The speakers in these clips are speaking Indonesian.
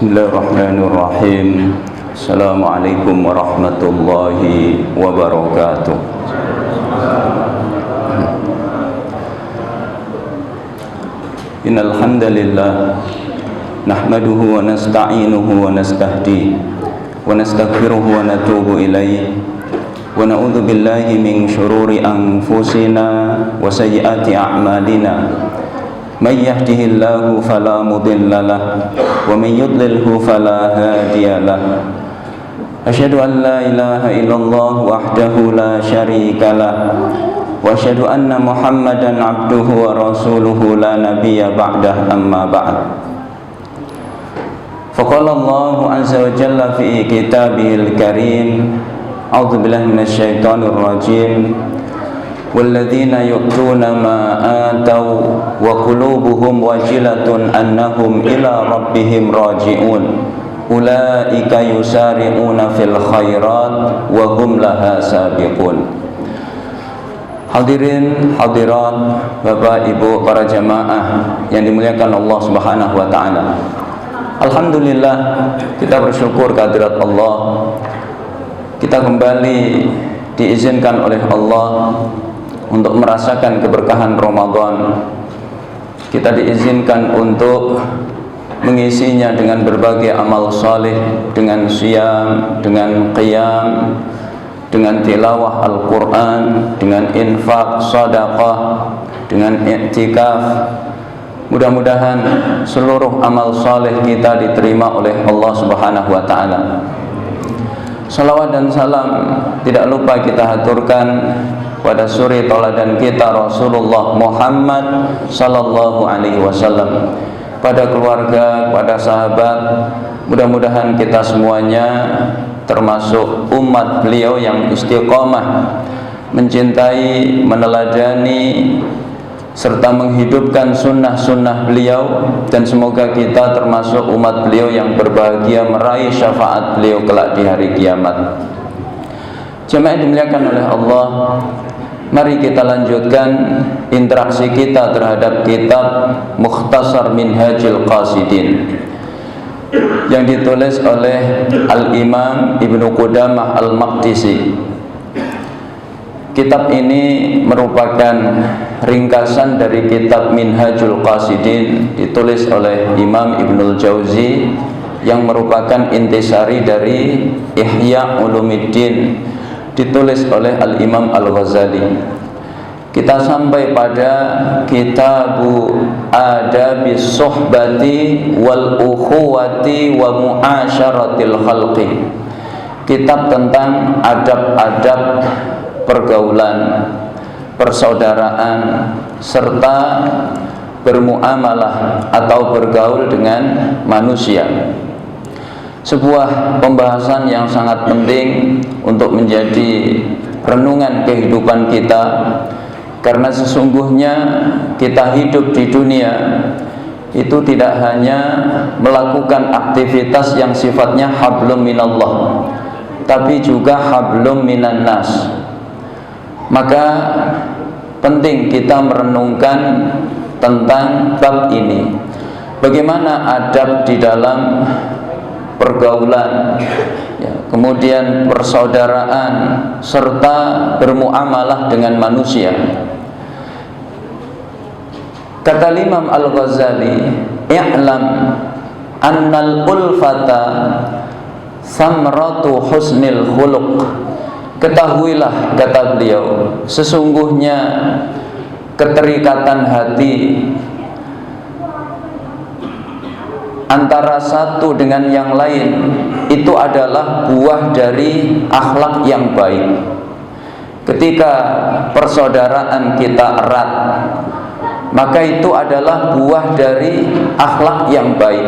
Bismillahirrahmanirrahim. Assalamualaikum warahmatullahi wabarakatuh. Innal hamdalillah nahmaduhu wa nasta'inuhu wa nastahdihi wa nastaghfiruhu wa natubu ilaihi wa na'udzu billahi min syururi anfusina wa sayyiati a'malina. Man yahdihillahu fala mudilla lahu wa man yudlilhu fala hadiya lahu. Asyhadu an la ilaha illallah wahdahu la syarika lahu wa asyhadu anna Muhammadan abduhu wa rasuluhu la nabiyya ba'dah, amma ba'd. Faqala Allahu azza wa jalla fi kitabihil karim, a'udzu billahi minasyaitonir rajim. وَالَّذِينَ يُؤْتُونَ مَا آتَوْا وَقُلُوبُهُمْ وَجِلَةٌ أَنَّهُمْ إِلَى رَبِّهِمْ راجعون أُولَئِكَ يُسَارِعُونَ فِي الْخَيْرَاتِ وَهُمْ لَهَا سَابِقُونَ. Hadirin hadirat, Bapak Ibu para jamaah yang dimuliakan Allah Subhanahu wa taala. Alhamdulillah, kita bersyukur kehadirat Allah. Kita kembali diizinkan oleh Allah untuk merasakan keberkahan Ramadan. Kita diizinkan untuk mengisinya dengan berbagai amal saleh, dengan siyam, dengan qiyam, dengan tilawah Al-Quran, dengan infak, sedekah, dengan i'tikaf. Mudah-mudahan seluruh amal saleh kita diterima oleh Allah Subhanahu wa taala. Salawat dan salam tidak lupa kita haturkan pada suri tauladan kita Rasulullah Muhammad sallallahu alaihi wasallam, pada keluarga, pada sahabat. Mudah-mudahan kita semuanya termasuk umat beliau yang istiqomah mencintai, meneladani serta menghidupkan sunnah-sunnah beliau, dan semoga kita termasuk umat beliau yang berbahagia meraih syafaat beliau kelak di hari kiamat. Jemaah dimuliakan oleh Allah, mari kita lanjutkan interaksi kita terhadap kitab Mukhtasar Minhajil Qasidin yang ditulis oleh Al-Imam Ibnu Qudamah Al-Maqdisi. Kitab ini merupakan ringkasan dari kitab Minhajul Qasidin, ditulis oleh Imam Ibnul Jauzi, yang merupakan intisari dari Ihya Ulumuddin, ditulis oleh Al-Imam Al-Ghazali. Kita sampai pada Kitabu Adabis Suhbati wal Ukhuwati wa Mu'asyaratil Khalqi. Kitab tentang adab-adab pergaulan, persaudaraan, serta bermuamalah atau bergaul dengan manusia. Sebuah pembahasan yang sangat penting untuk menjadi renungan kehidupan kita, karena sesungguhnya kita hidup di dunia itu tidak hanya melakukan aktivitas yang sifatnya hablum minallah, tapi juga hablum minan nas. Maka penting kita merenungkan tentang bab ini, bagaimana adab di dalam pergaulan, ya, kemudian persaudaraan, serta bermuamalah dengan manusia. Kata Imam Al-Ghazali, "I'lam annal ulfata samratu husnil khuluq." Ketahuilah, kata beliau, sesungguhnya keterikatan hati antara satu dengan yang lain itu adalah buah dari akhlak yang baik. Ketika persaudaraan kita erat, maka itu adalah buah dari akhlak yang baik.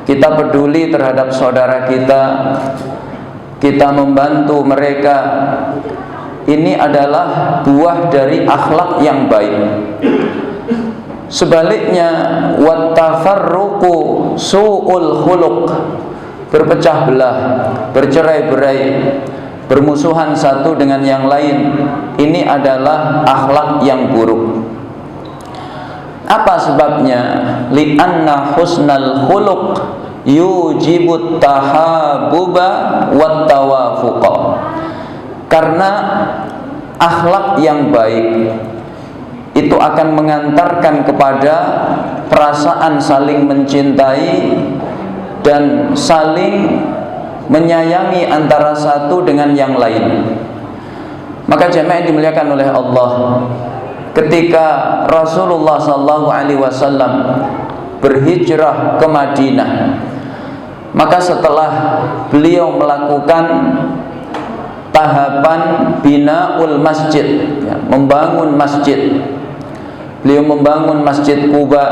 Kita peduli terhadap saudara kita, kita membantu mereka, ini adalah buah dari akhlak yang baik. Sebaliknya, wattafarruqu su'ul khuluq, berpecah belah, bercerai-berai, bermusuhan satu dengan yang lain, ini adalah akhlak yang buruk. Apa sebabnya? Li'anna husnal khuluq yujibut tahabbuba wat tawafuqa. Karena akhlak yang baik itu akan mengantarkan kepada perasaan saling mencintai dan saling menyayangi antara satu dengan yang lain. Maka jemaah yang dimuliakan oleh Allah, ketika Rasulullah SAW berhijrah ke Madinah, maka setelah beliau melakukan tahapan binaul masjid, membangun masjid, beliau membangun Masjid Quba,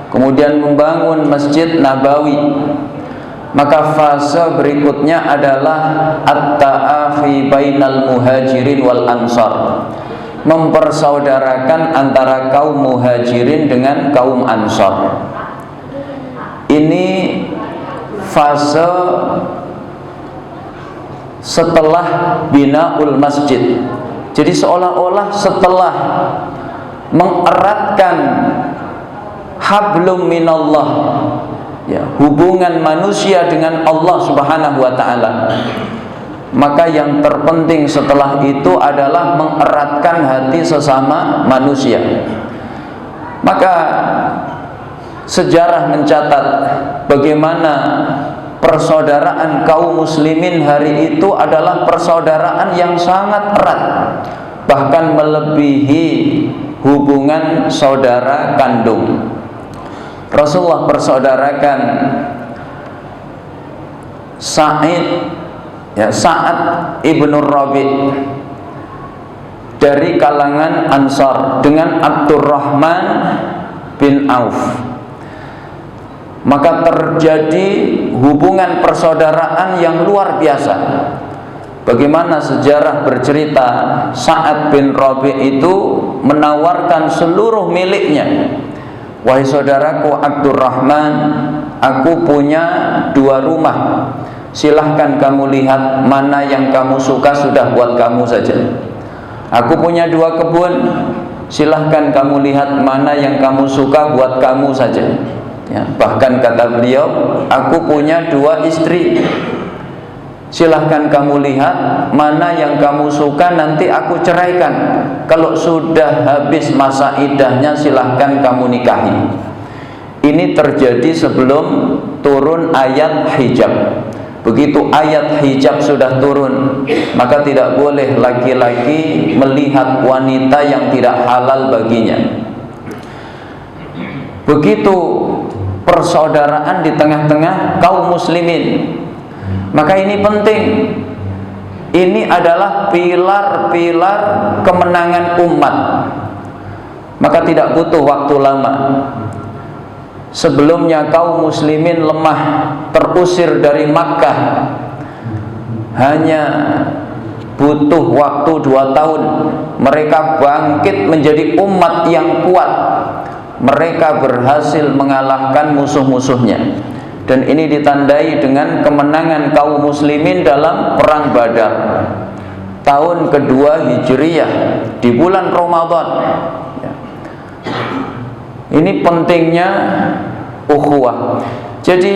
kemudian membangun Masjid Nabawi, maka fase berikutnya adalah at-ta'akhi bainal muhajirin wal ansar, mempersaudarakan antara kaum muhajirin dengan kaum ansar. Ini fase setelah binaul masjid. Jadi seolah-olah setelah mengeratkan hablum minallah, hubungan manusia dengan Allah Subhanahu wa ta'ala, maka yang terpenting setelah itu adalah mengeratkan hati sesama manusia. Maka sejarah mencatat bagaimana persaudaraan kaum muslimin hari itu adalah persaudaraan yang sangat erat, bahkan melebihi hubungan saudara kandung. Rasulullah persaudarakan Sa'ad ibnu Rabi' dari kalangan Ansar dengan Abdurrahman bin Auf. Maka terjadi hubungan persaudaraan yang luar biasa. Bagaimana sejarah bercerita, Sa'ad bin Rabi' itu menawarkan seluruh miliknya. Wahai saudaraku Abdurrahman, aku punya 2 rumah. Silahkan kamu lihat mana yang kamu suka, sudah buat kamu saja. Aku punya 2 kebun. Silahkan kamu lihat mana yang kamu suka, buat kamu saja. Bahkan kata beliau, aku punya 2 istri. Silahkan kamu lihat mana yang kamu suka, nanti aku ceraikan. Kalau sudah habis masa iddahnya, silahkan kamu nikahi. Ini terjadi sebelum turun ayat hijab. Begitu ayat hijab sudah turun, maka tidak boleh laki-laki melihat wanita yang tidak halal baginya. Begitu persaudaraan di tengah-tengah kaum muslimin. Maka ini penting. Ini adalah pilar-pilar kemenangan umat. Maka tidak butuh waktu lama. Sebelumnya kaum muslimin lemah, terusir dari Makkah. Hanya butuh waktu 2 tahun, mereka bangkit menjadi umat yang kuat. Mereka berhasil mengalahkan musuh-musuhnya. Dan ini ditandai dengan kemenangan kaum muslimin dalam perang Badar tahun kedua Hijriyah di bulan Ramadan. Ini pentingnya ukhuwah. Jadi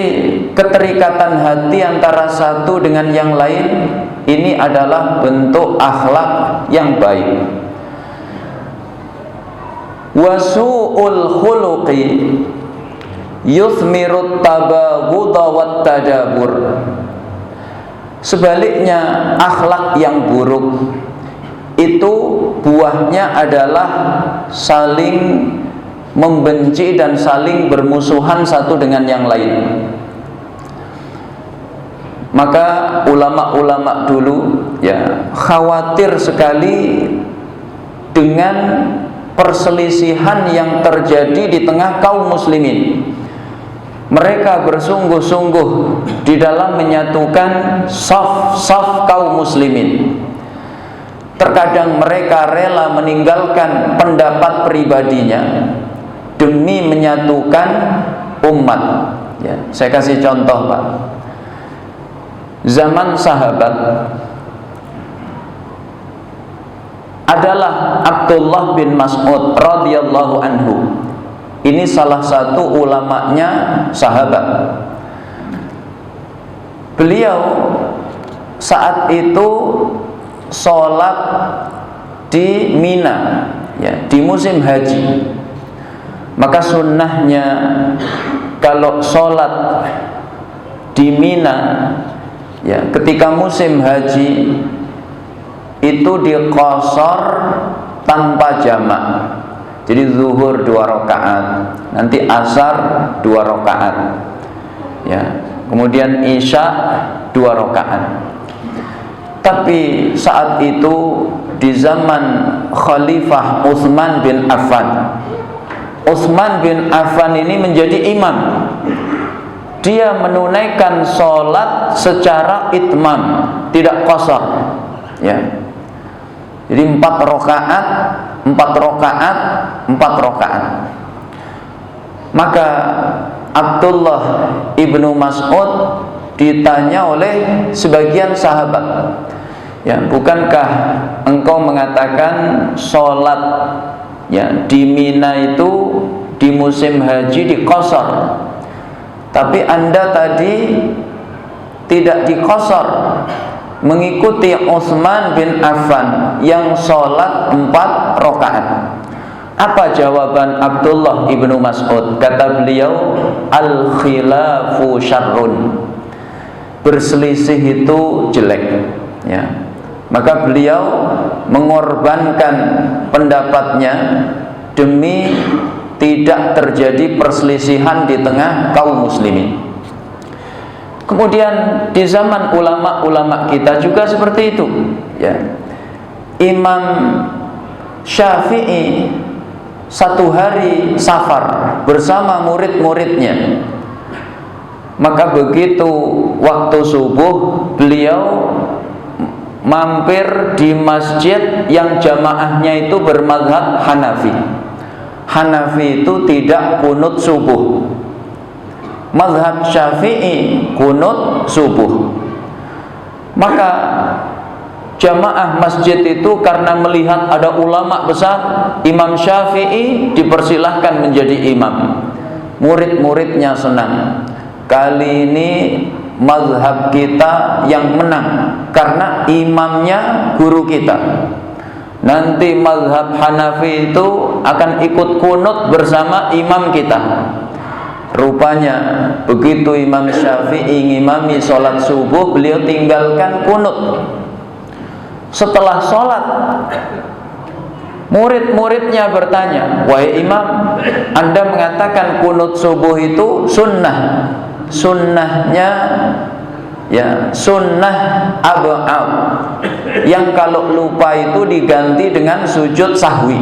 keterikatan hati antara satu dengan yang lain, ini adalah bentuk akhlak yang baik. Wasu'ul khuluqi yuthmirut tabaghudha wat tadabur. Sebaliknya, akhlak yang buruk itu buahnya adalah saling membenci dan saling bermusuhan satu dengan yang lain. Maka ulama-ulama dulu khawatir sekali dengan perselisihan yang terjadi di tengah kaum muslimin. Mereka bersungguh-sungguh di dalam menyatukan saf-saf kaum muslimin. Terkadang mereka rela meninggalkan pendapat pribadinya demi menyatukan umat. Saya kasih contoh, Pak. Zaman sahabat adalah Abdullah bin Mas'ud radhiyallahu anhu. Ini salah satu ulamanya sahabat. Beliau saat itu sholat di Mina, ya, di musim haji. Maka sunnahnya kalau sholat di Mina, ya, ketika musim haji itu diqashar tanpa jamak. Jadi zuhur 2 rakaat, nanti asar 2 rakaat, ya, kemudian isya 2 rakaat. Tapi saat itu di zaman Khalifah Utsman bin Affan, Utsman bin Affan ini menjadi imam. Dia menunaikan sholat secara itmam, tidak qashar, ya. Jadi 4 rakaat, 4 rakaat, 4 rakaat. Maka Abdullah ibnu Mas'ud ditanya oleh sebagian sahabat, ya, bukankah engkau mengatakan sholat, ya, di Mina itu di musim haji diqashar, tapi Anda tadi tidak diqashar, mengikuti Utsman bin Affan yang sholat 4 rakaat. Apa jawaban Abdullah ibnu Mas'ud? Kata beliau, al-khilafu syarrun, berselisih itu jelek, ya. Maka beliau mengorbankan pendapatnya demi tidak terjadi perselisihan di tengah kaum muslimin. Kemudian di zaman ulama-ulama kita juga seperti itu, ya. Imam Syafi'i satu hari safar bersama murid-muridnya. Maka begitu waktu subuh, beliau mampir di masjid yang jamaahnya itu bermadzhab Hanafi. Hanafi itu tidak kunut subuh, mazhab Syafi'i kunut subuh. Maka jamaah masjid itu karena melihat ada ulama besar, Imam Syafi'i dipersilahkan menjadi imam. Murid-muridnya senang. Kali ini mazhab kita yang menang karena imamnya guru kita. Nanti mazhab Hanafi itu akan ikut kunut bersama imam kita. Rupanya begitu Imam Syafi'i ngimami sholat subuh, beliau tinggalkan kunut. Setelah sholat, murid-muridnya bertanya, wahai imam, Anda mengatakan kunut subuh itu sunnah. Sunnahnya, ya, sunnah ab'ab, yang kalau lupa itu diganti dengan sujud sahwi.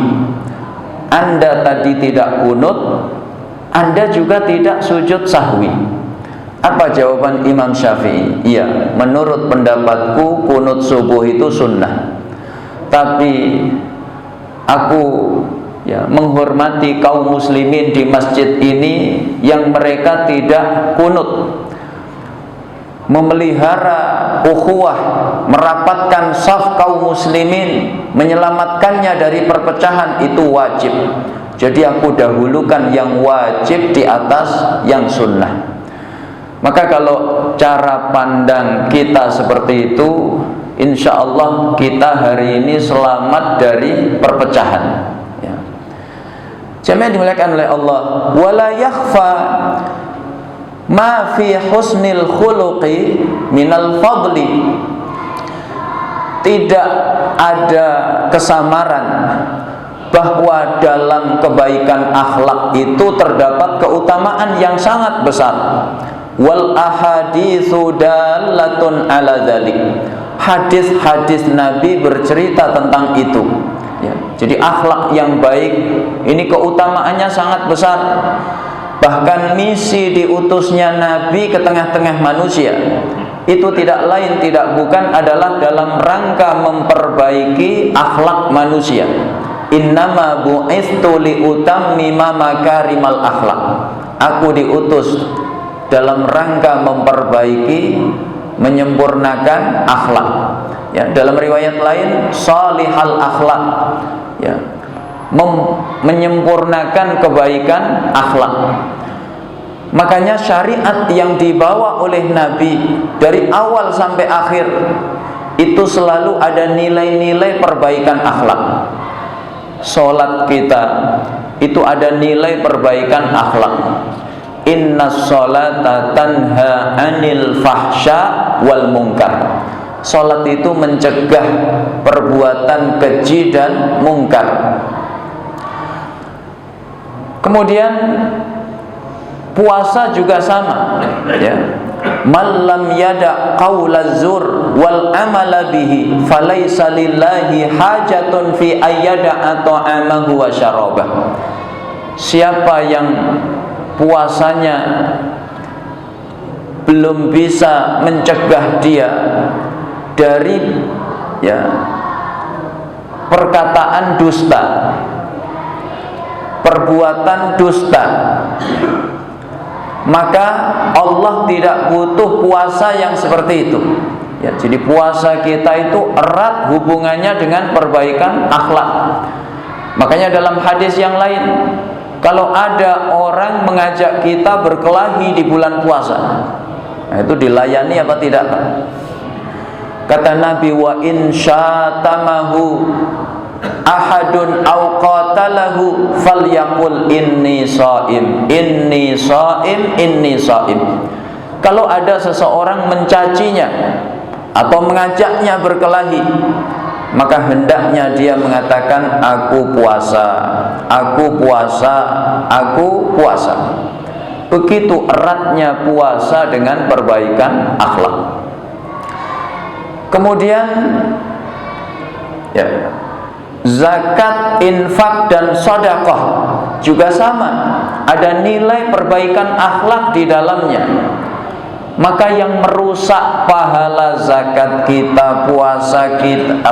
Anda tadi tidak kunut, Anda juga tidak sujud sahwi. Apa jawaban Imam Syafi'i? Iya, menurut pendapatku kunut subuh itu sunnah, tapi aku, ya, menghormati kaum muslimin di masjid ini yang mereka tidak kunut. Memelihara ukhuwah, merapatkan saf kaum muslimin, menyelamatkannya dari perpecahan itu wajib. Jadi aku dahulukan yang wajib di atas yang sunnah. Maka kalau cara pandang kita seperti itu, insya Allah kita hari ini selamat dari perpecahan, ya. Jamaah dimuliakan oleh Allah. Wala yakhfa ma fi husnil khuluqi minal fadli. Tidak ada kesamaran bahwa dalam kebaikan akhlak itu terdapat keutamaan yang sangat besar. Wal ahaditsu dallatun ala dzalik. Hadis-hadis Nabi bercerita tentang itu, ya. Jadi akhlak yang baik ini keutamaannya sangat besar. Bahkan misi diutusnya Nabi ke tengah-tengah manusia itu tidak lain tidak bukan adalah dalam rangka memperbaiki akhlak manusia. Innama bu'istu liutammima makarimal akhlak. Aku diutus dalam rangka memperbaiki, menyempurnakan akhlak, ya. Dalam riwayat lain salihal akhlak, ya, menyempurnakan kebaikan akhlak. Makanya syariat yang dibawa oleh Nabi dari awal sampai akhir itu selalu ada nilai-nilai perbaikan akhlak. Salat kita itu ada nilai perbaikan akhlak. Innas sholata tanha anil fahsya wal munkar. Salat itu mencegah perbuatan keji dan mungkar. Kemudian puasa juga sama, ya. Man lam yada qaulaz zur wal amala bihi falaysa lillahi hajatun fi ayyada ta'amahu wa syarabah. Siapa yang puasanya belum bisa mencegah dia dari perkataan dusta, perbuatan dusta, maka Allah tidak butuh puasa yang seperti itu. Jadi puasa kita itu erat hubungannya dengan perbaikan akhlak. Makanya dalam hadis yang lain, kalau ada orang mengajak kita berkelahi di bulan puasa, itu dilayani apa tidak? Kata Nabi, wa in syatamahu ahadun aw qatalahu falyaqul inni shaim, inni shaim, inni shaim. Kalau ada seseorang mencacinya atau mengajaknya berkelahi, maka hendaknya dia mengatakan aku puasa, aku puasa, aku puasa. Begitu eratnya puasa dengan perbaikan akhlak. Kemudian zakat, infak dan sedekah juga sama, ada nilai perbaikan akhlak di dalamnya. Maka yang merusak pahala zakat kita, puasa kita,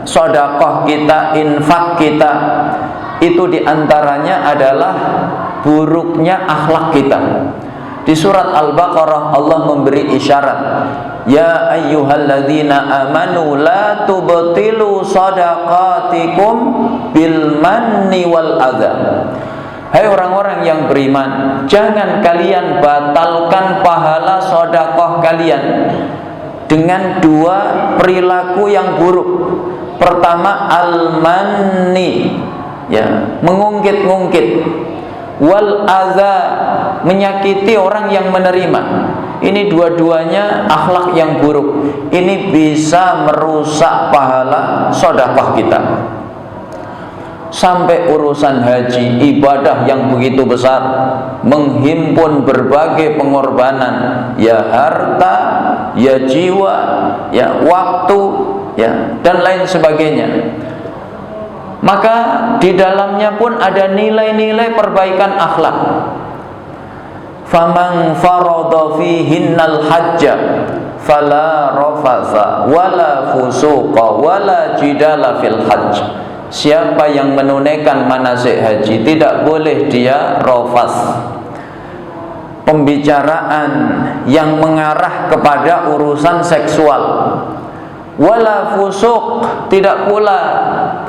sedekah kita, infak kita, itu diantaranya adalah buruknya akhlak kita. Di surat Al-Baqarah Allah memberi isyarat, ya ayyuhalladzina amanu la tubtilu shadaqatikum bil manni wal adza. Hai orang-orang yang beriman, jangan kalian batalkan pahala sedekah kalian dengan dua perilaku yang buruk. Pertama, al-manni, mengungkit-ungkit, wal adza, menyakiti orang yang menerima. Ini dua-duanya akhlak yang buruk. Ini bisa merusak pahala sedekah kita. Sampai urusan haji, ibadah yang begitu besar, menghimpun berbagai pengorbanan, harta, jiwa, waktu, dan lain sebagainya. Maka di dalamnya pun ada nilai-nilai perbaikan akhlak. Faman farada fihinnal hajja fala rafatha wala fusuqa wala jidala fil hajj. Siapa yang menunaikan manasik haji, tidak boleh dia rafas, pembicaraan yang mengarah kepada urusan seksual, wala fusuq, tidak pula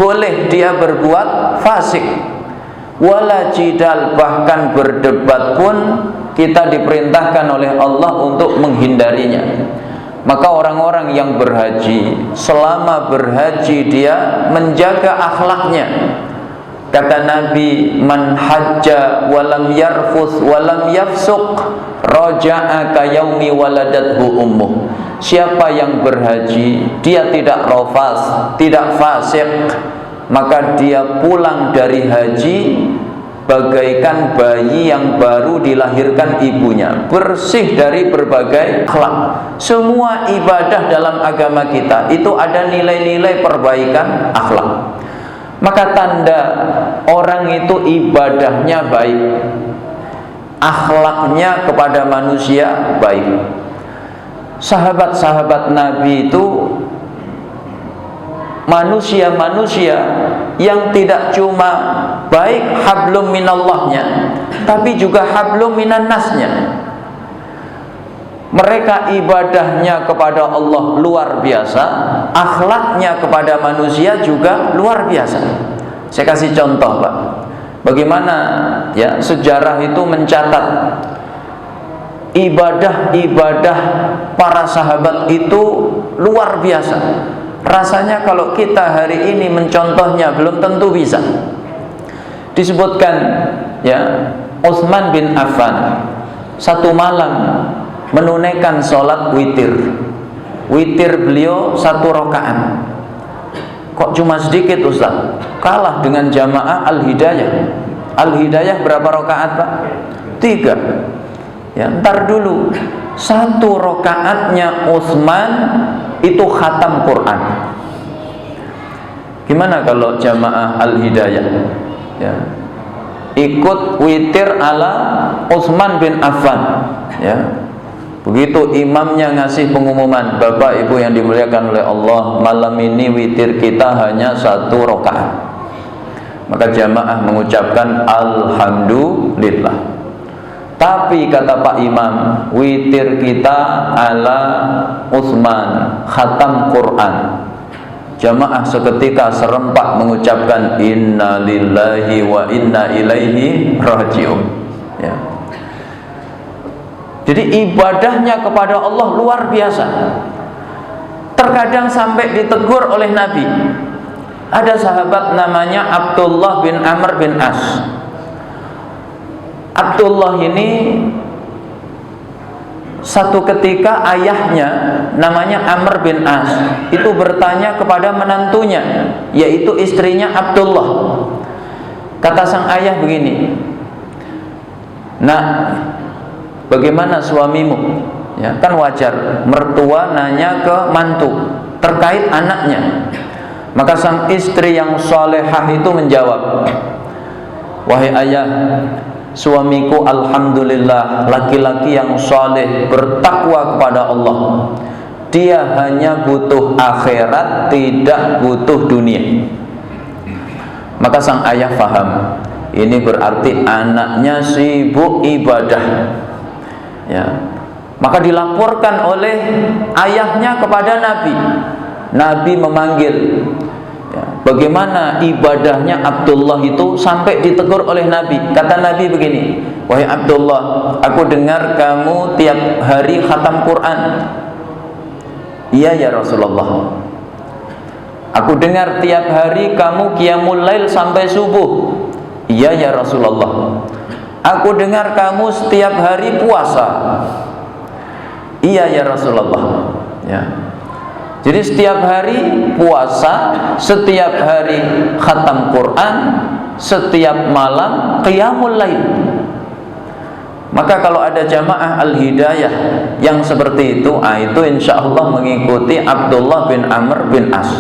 boleh dia berbuat fasik, wala jidal, bahkan berdebat pun kita diperintahkan oleh Allah untuk menghindarinya. Maka orang-orang yang berhaji, selama berhaji dia menjaga akhlaknya. Kata Nabi, man hajja walam yarfuth walam yafsuq raja'a ka yaumi waladathu ummuh. Siapa yang berhaji, dia tidak rafas, tidak fasik, maka dia pulang dari haji bagaikan bayi yang baru dilahirkan ibunya, bersih dari berbagai akhlak. Semua ibadah dalam agama kita itu ada nilai-nilai perbaikan akhlak. Maka tanda orang itu ibadahnya baik, akhlaknya kepada manusia baik. Sahabat-sahabat Nabi itu manusia-manusia yang tidak cuma baik hablum minallahnya, tapi juga hablum minan nasnya. Mereka ibadahnya kepada Allah luar biasa, akhlaknya kepada manusia juga luar biasa. Saya kasih contoh, Pak. bagaimana ya sejarah itu mencatat ibadah-ibadah para sahabat itu luar biasa. Rasanya kalau kita hari ini mencontohnya belum tentu bisa. Disebutkan ya, Utsman bin Affan satu malam menunaikan sholat witir. Witir beliau 1 rakaat. Kok cuma sedikit Ustaz? Kalah dengan jamaah Al-Hidayah. Al-Hidayah berapa rakaat Pak? 3. Ya, ntar dulu. 1 rakaatnya Utsman itu khatam Quran. Gimana kalau jamaah Al-Hidayah? Ya. Ikut witir ala Utsman bin Affan. Ya. Begitu imamnya ngasih pengumuman, Bapak Ibu yang dimuliakan oleh Allah, malam ini witir kita hanya 1 rakaat. Maka jamaah mengucapkan Alhamdulillah. Tapi kata Pak Imam, witir kita ala Utsman, khatam Quran. Jamaah seketika serempak mengucapkan Inna lillahi wa inna ilaihi raji'un. Ya. Jadi ibadahnya kepada Allah luar biasa. Terkadang sampai ditegur oleh Nabi. Ada sahabat namanya Abdullah bin Amr bin As. Abdullah ini satu ketika ayahnya namanya Amr bin As itu bertanya kepada menantunya, yaitu istrinya Abdullah. Kata sang ayah begini, "Nak, bagaimana suamimu?" Ya, kan wajar mertua nanya ke mantu terkait anaknya. Maka sang istri yang salehah itu menjawab, "Wahai ayah, suamiku alhamdulillah laki-laki yang saleh, bertakwa kepada Allah. Dia hanya butuh akhirat, tidak butuh dunia." Maka sang ayah faham, ini berarti anaknya sibuk ibadah. Ya. Maka dilaporkan oleh ayahnya kepada Nabi. Nabi memanggil, ya, bagaimana ibadahnya Abdullah itu sampai ditegur oleh Nabi. Kata Nabi begini, "Wahai Abdullah, aku dengar kamu tiap hari khatam Quran." "Iya ya Rasulullah." "Aku dengar tiap hari kamu qiyamul lail sampai subuh." "Iya ya Rasulullah." "Aku dengar kamu setiap hari puasa." "Iya ya Rasulullah." Ya. Jadi setiap hari puasa, setiap hari khatam Quran, setiap malam qiyamul lail. Maka kalau ada jamaah Al-Hidayah yang seperti itu, itu insya Allah mengikuti Abdullah bin Amr bin As.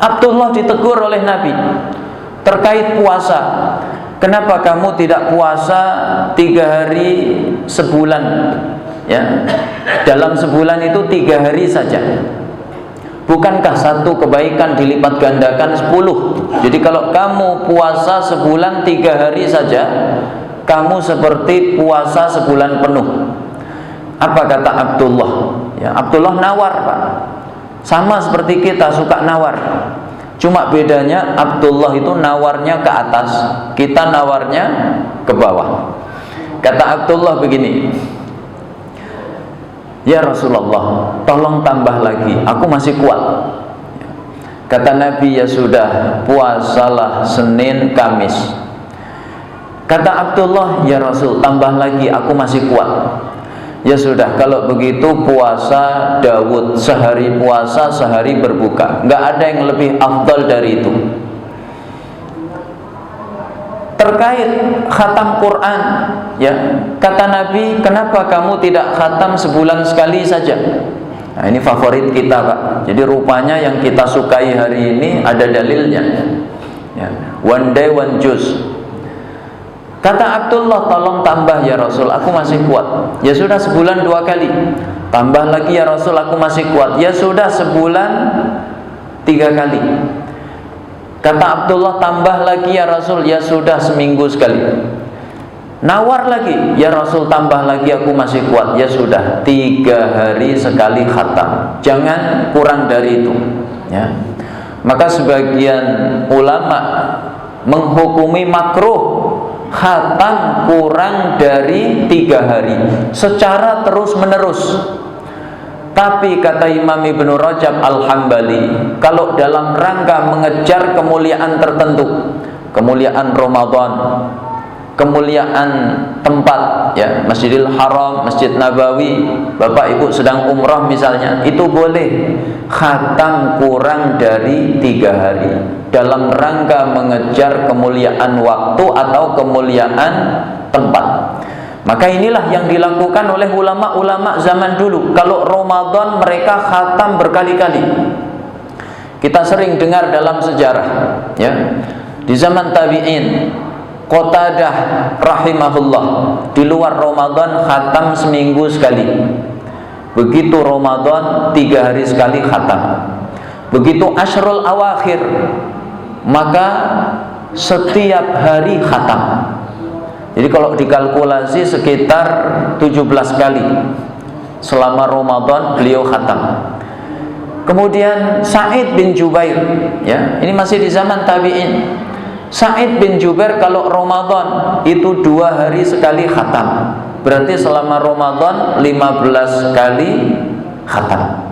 Abdullah ditegur oleh Nabi terkait puasa. "Kenapa kamu tidak puasa 3 hari sebulan? Ya, dalam sebulan itu 3 hari saja. Bukankah satu kebaikan dilipat gandakan 10? Jadi kalau kamu puasa sebulan 3 hari saja, kamu seperti puasa sebulan penuh." Apa kata Abdullah? Ya, Abdullah nawar Pak. Sama seperti kita suka nawar. Cuma bedanya Abdullah itu nawarnya ke atas, kita nawarnya ke bawah. Kata Abdullah begini, "Ya Rasulullah, tolong tambah lagi, aku masih kuat." Kata Nabi, "Ya sudah, puasalah Senin, Kamis." Kata Abdullah, "Ya Rasul, tambah lagi, aku masih kuat." "Ya sudah, kalau begitu puasa Dawud, sehari puasa, sehari berbuka. Nggak ada yang lebih afdal dari itu." Terkait khatam Quran, ya, kata Nabi, "Kenapa kamu tidak khatam sebulan sekali saja?" Nah, ini favorit kita Pak. Jadi rupanya yang kita sukai hari ini ada dalilnya. Ya, one day one juz. Kata Abdullah, "Tolong tambah ya Rasul, aku masih kuat." "Ya sudah, sebulan 2 kali." "Tambah lagi ya Rasul, aku masih kuat." "Ya sudah, sebulan 3 kali." Kata Abdullah, "Tambah lagi ya Rasul." "Ya sudah, seminggu sekali." Nawar lagi, "Ya Rasul, tambah lagi, aku masih kuat." "Ya sudah, 3 hari sekali khatam, jangan kurang dari itu." Ya. Maka sebagian ulama menghukumi makruh khatam kurang dari 3 hari secara terus menerus. Tapi kata Imam Ibnu Rajab Al-Hambali, kalau dalam rangka mengejar kemuliaan tertentu, kemuliaan Ramadan, kemuliaan tempat, ya, Masjidil Haram, Masjid Nabawi, Bapak Ibu sedang umrah misalnya, itu boleh khatam kurang dari 3 hari dalam rangka mengejar kemuliaan waktu atau kemuliaan tempat. Maka inilah yang dilakukan oleh ulama-ulama zaman dulu. Kalau Ramadan mereka khatam berkali-kali. Kita sering dengar dalam sejarah, ya, di zaman tabi'in, Qatadah rahimahullah di luar Ramadan khatam seminggu sekali. Begitu Ramadan 3 hari sekali khatam. Begitu Ashrul Awakhir, maka setiap hari khatam. Jadi kalau dikalkulasi sekitar 17 kali selama Ramadan beliau khatam. Kemudian Sa'id bin Jubair, ya, ini masih di zaman tabi'in. Sa'id bin Jubair kalau Ramadan itu 2 hari sekali khatam. Berarti selama Ramadan 15 kali khatam.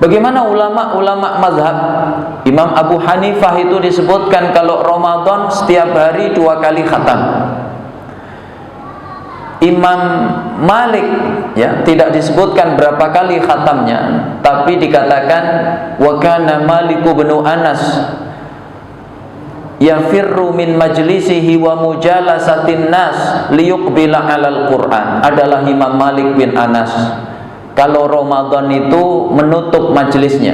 Bagaimana ulama-ulama mazhab? Imam Abu Hanifah itu disebutkan kalau Ramadan setiap hari 2 kali khatam. Imam Malik, ya, tidak disebutkan berapa kali khatamnya, tapi dikatakan wa kana Malik bin Anas yafirru min majlisihi wa mujalasatin nas liyuqbila 'alal Qur'an. Adalah Imam Malik bin Anas. Kalau Ramadan itu menutup majelisnya.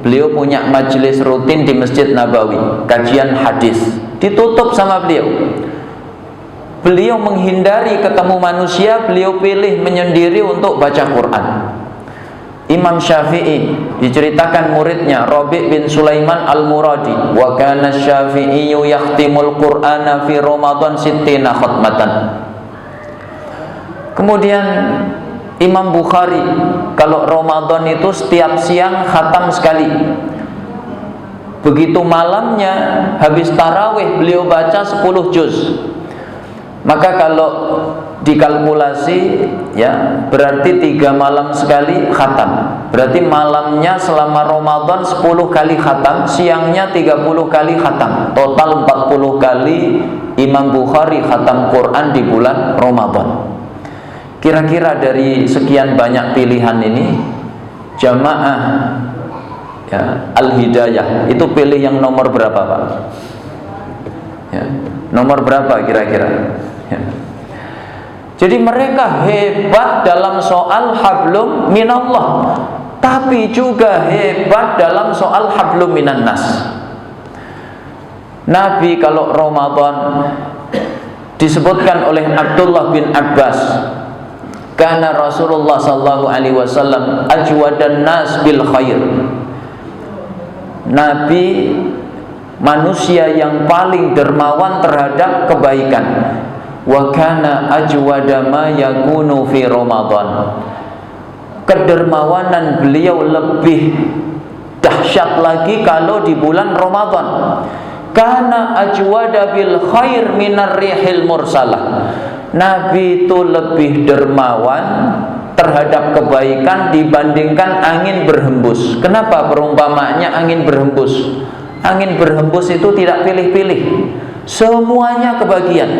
Beliau punya majelis rutin di Masjid Nabawi, kajian hadis. Ditutup sama beliau. Beliau menghindari ketemu manusia, beliau pilih menyendiri untuk baca Quran. Imam Syafi'i diceritakan muridnya Rabi' bin Sulaiman Al-Muradi, wa kana Syafi'i yakhtimul Qur'ana fi Ramadan 60 khatmatan. Kemudian Imam Bukhari kalau Ramadan itu setiap siang khatam sekali. Begitu malamnya habis tarawih beliau baca 10 juz. Maka kalau dikalkulasi, ya, berarti 3 malam sekali khatam. Berarti malamnya selama Ramadan 10 kali khatam, siangnya 30 kali khatam. Total 40 kali Imam Bukhari khatam Quran di bulan Ramadan. Kira-kira dari sekian banyak pilihan ini, jamaah, ya, Al-Hidayah itu pilih yang nomor berapa, Pak? Ya, nomor berapa kira-kira? Ya. Jadi mereka hebat dalam soal hablum minallah, tapi juga hebat dalam soal hablum minan nas. Nabi kalau Ramadan disebutkan oleh Abdullah bin Abbas, karena Rasulullah sallallahu alaihi wasallam ajwadan nas bil khair. Nabi manusia yang paling dermawan terhadap kebaikan. Wa kana ajwada ma yakunu fi Ramadan. Kedermawanan beliau lebih dahsyat lagi kalau di bulan Ramadan. Kana ajwada bil khair minar rihil mursalah. Nabi itu lebih dermawan terhadap kebaikan dibandingkan angin berhembus. Kenapa perumpamaannya angin berhembus? Angin berhembus itu tidak pilih-pilih, semuanya kebagian.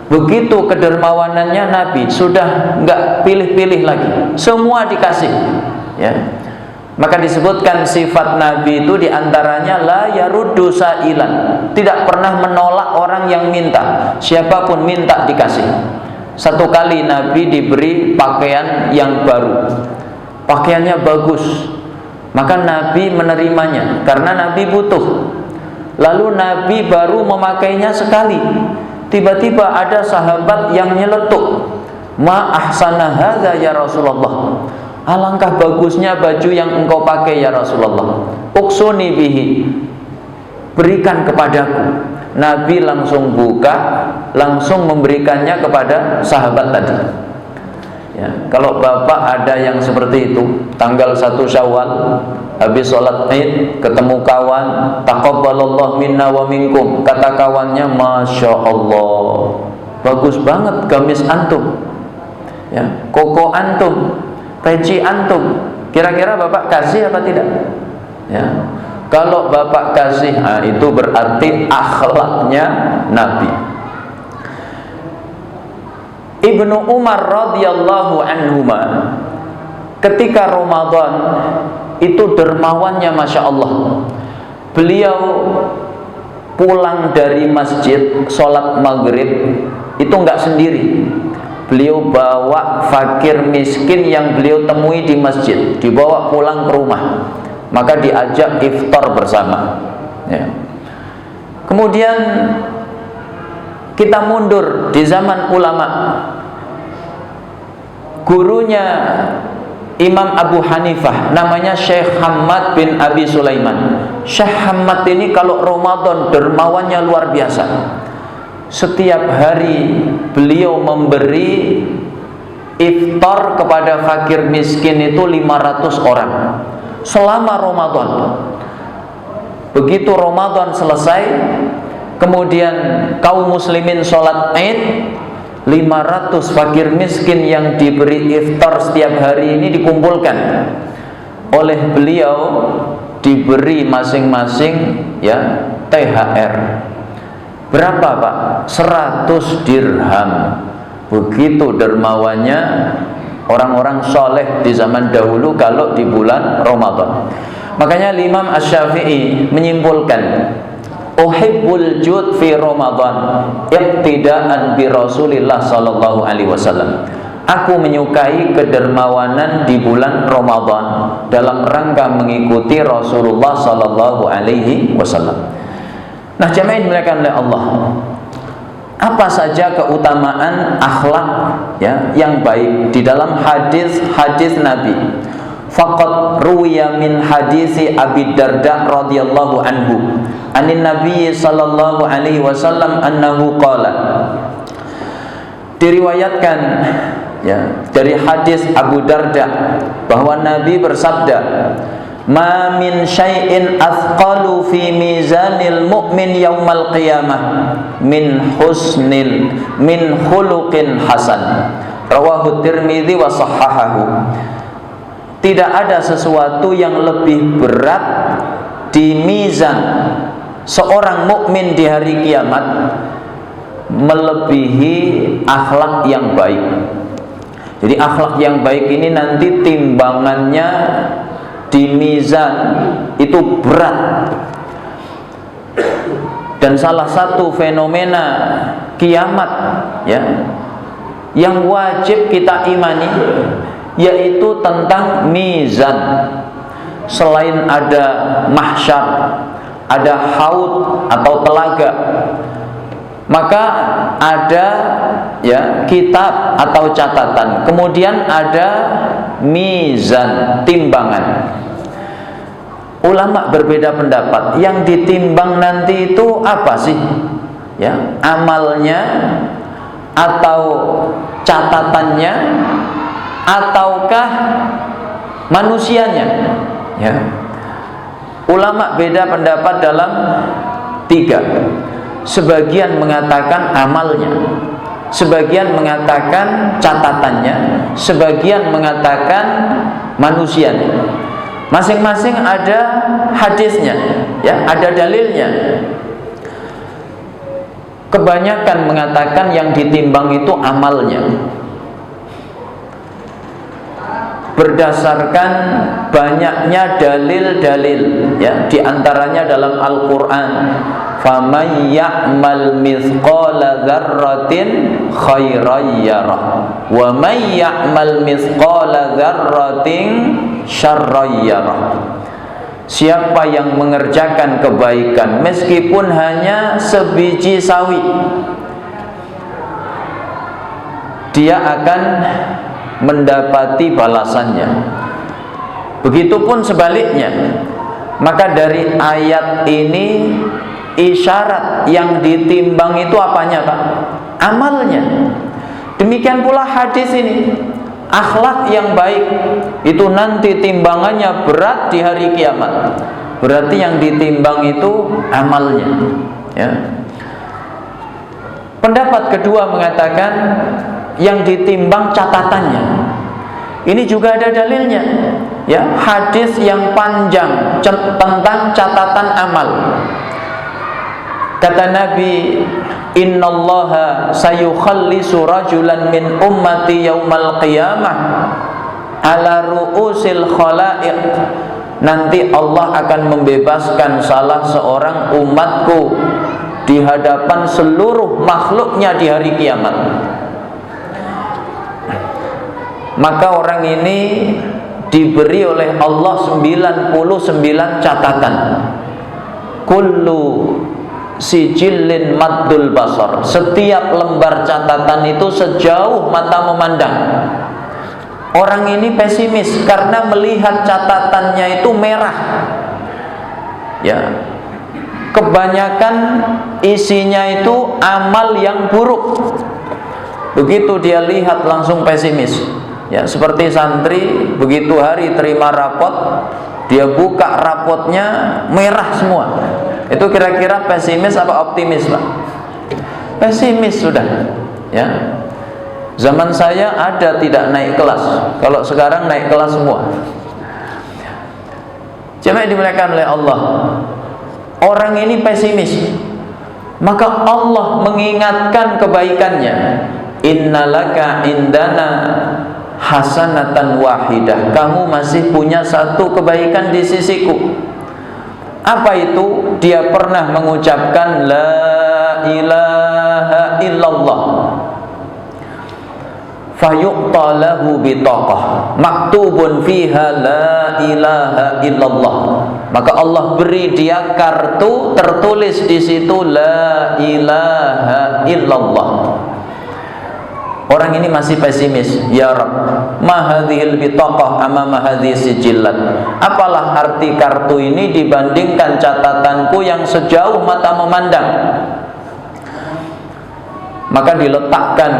Begitu kedermawanannya Nabi, sudah enggak pilih-pilih lagi, semua dikasih, ya. Maka disebutkan sifat Nabi itu diantaranya la yaruddu sa'ilan, tidak pernah menolak orang yang minta. Siapapun minta dikasih. Satu kali Nabi diberi pakaian yang baru, pakaiannya bagus, maka Nabi menerimanya karena Nabi butuh. Lalu Nabi baru memakainya sekali, tiba-tiba ada sahabat yang nyeletuk, ma ahsana hadza ya Rasulullah, alangkah bagusnya baju yang engkau pakai ya Rasulullah, uksuni bihi, berikan kepadaku. Nabi langsung buka, langsung memberikannya kepada sahabat tadi. Ya, kalau bapak ada yang seperti itu, tanggal 1 Syawal habis sholat Id ketemu kawan, taqabbalallahu minna wa minkum, kata kawannya, Masya Allah, bagus banget gamis antum, ya, koko antum, peci antum. Kira-kira bapak kasih apa tidak? Ya, kalau bapak kasih, nah, itu berarti akhlaknya Nabi. Ibnu Umar radhiyallahu anhuma ketika Ramadan itu dermawannya Masya Allah. Beliau pulang dari masjid sholat maghrib itu nggak sendiri. Beliau bawa fakir miskin yang beliau temui di masjid, dibawa pulang ke rumah, maka diajak iftar bersama, ya. Kemudian kita mundur di zaman ulama. Gurunya Imam Abu Hanifah namanya Syekh Hamad bin Abi Sulaiman. Syekh Hamad ini kalau Ramadan dermawannya luar biasa. Setiap hari beliau memberi iftar kepada fakir miskin itu 500 orang selama Ramadan. Begitu Ramadan selesai, kemudian kaum muslimin sholat Id, 500 fakir miskin yang diberi iftar setiap hari ini dikumpulkan oleh beliau, diberi masing-masing, ya, THR. Berapa Pak? 100 dirham. Begitu dermawannya orang-orang soleh di zaman dahulu kalau di bulan Ramadan. Makanya Imam Asy-Syafi'i menyimpulkan, uhibbul jud fi Ramadan iqtidaan bi Rasulillah sallallahu alaihi wasallam. Aku menyukai kedermawanan di bulan Ramadan dalam rangka mengikuti Rasulullah sallallahu alaihi wasallam. Nah, jamaah dimuliakan oleh Allah, apa saja keutamaan akhlak, ya, yang baik di dalam hadis-hadis Nabi? Faqad ruwiya min hadisi Abi Darda radhiyallahu anhu anin Nabi sallallahu alaihi wasallam annahu qala. Diriwayatkan, ya, dari hadis Abu Darda bahwa Nabi bersabda, ma min syai'in athqalu fi mizanil mu'min yaumal qiyamah min khuluqin hasan. Rawahu Tirmidzi wa sahhahahu. Tidak ada sesuatu yang lebih berat di mizan seorang mukmin di hari kiamat melebihi akhlak yang baik. Jadi akhlak yang baik ini nanti timbangannya di mizan itu berat. Dan salah satu fenomena kiamat, ya, yang wajib kita imani yaitu tentang mizan. Selain ada mahsyar, ada haud atau telaga, maka ada, ya, kitab atau catatan, kemudian ada mizan, timbangan. Ulama berbeda pendapat, yang ditimbang nanti itu apa sih? Ya, amalnya atau catatannya ataukah manusianya? Ya. Ulama beda pendapat dalam 3. Sebagian mengatakan amalnya, sebagian mengatakan catatannya, sebagian mengatakan manusianya. Masing-masing ada hadisnya, ya, ada dalilnya. Kebanyakan mengatakan yang ditimbang itu amalnya, berdasarkan banyaknya dalil-dalil, ya, diantaranya dalam Al-Quran, faman ya'mal mithqala dzarratin khairan yarah wa man ya'mal mithqala dzarratin syarran yarah. Siapa yang mengerjakan kebaikan meskipun hanya sebiji sawi, dia akan mendapati balasannya. Begitupun sebaliknya. Maka dari ayat ini isyarat yang ditimbang itu apanya, Pak? Amalnya. Demikian pula hadis ini. akhlak yang baik itu nanti timbangannya berat di hari kiamat. Berarti yang ditimbang itu amalnya, ya. Pendapat kedua mengatakan yang ditimbang catatannya. Ini juga ada dalilnya, ya, hadis yang panjang tentang catatan amal. Kata Nabi, innallaha sayukhallisu rajulan min ummati yaumal qiyamah ala ru'usil khalaiq. Nanti Allah akan membebaskan salah seorang umatku di hadapan seluruh makhluknya di hari kiamat. Maka orang ini diberi oleh Allah 99 catatan. Kullu sijillin maddul basar. Setiap lembar catatan itu sejauh mata memandang. Orang ini pesimis karena melihat catatannya itu merah, ya. Kebanyakan isinya itu amal yang buruk. Begitu dia lihat langsung pesimis, ya. Seperti santri begitu hari terima rapot, dia buka rapotnya merah semua. Itu kira-kira pesimis apa optimis, Pak? Pesimis sudah, ya. Zaman saya ada tidak naik kelas. Kalau sekarang naik kelas semua. Jemaah dimuliakan oleh Allah. Orang ini pesimis. Maka Allah mengingatkan kebaikannya. Innalaka indana hasanatan wahidah. Kamu masih punya satu kebaikan di sisiku. Apa itu? Dia pernah mengucapkan la ilaha illallah. Fayuqta lahu bitaqah maktubun fiha la ilaha illallah. Maka Allah beri dia kartu tertulis di situ la ilaha illallah. Orang ini masih pesimis. Ya Rabb, ma hadhil bitaqah amama hadhis sijillat. Apalah arti kartu ini dibandingkan catatanku yang sejauh mata memandang? Maka diletakkan,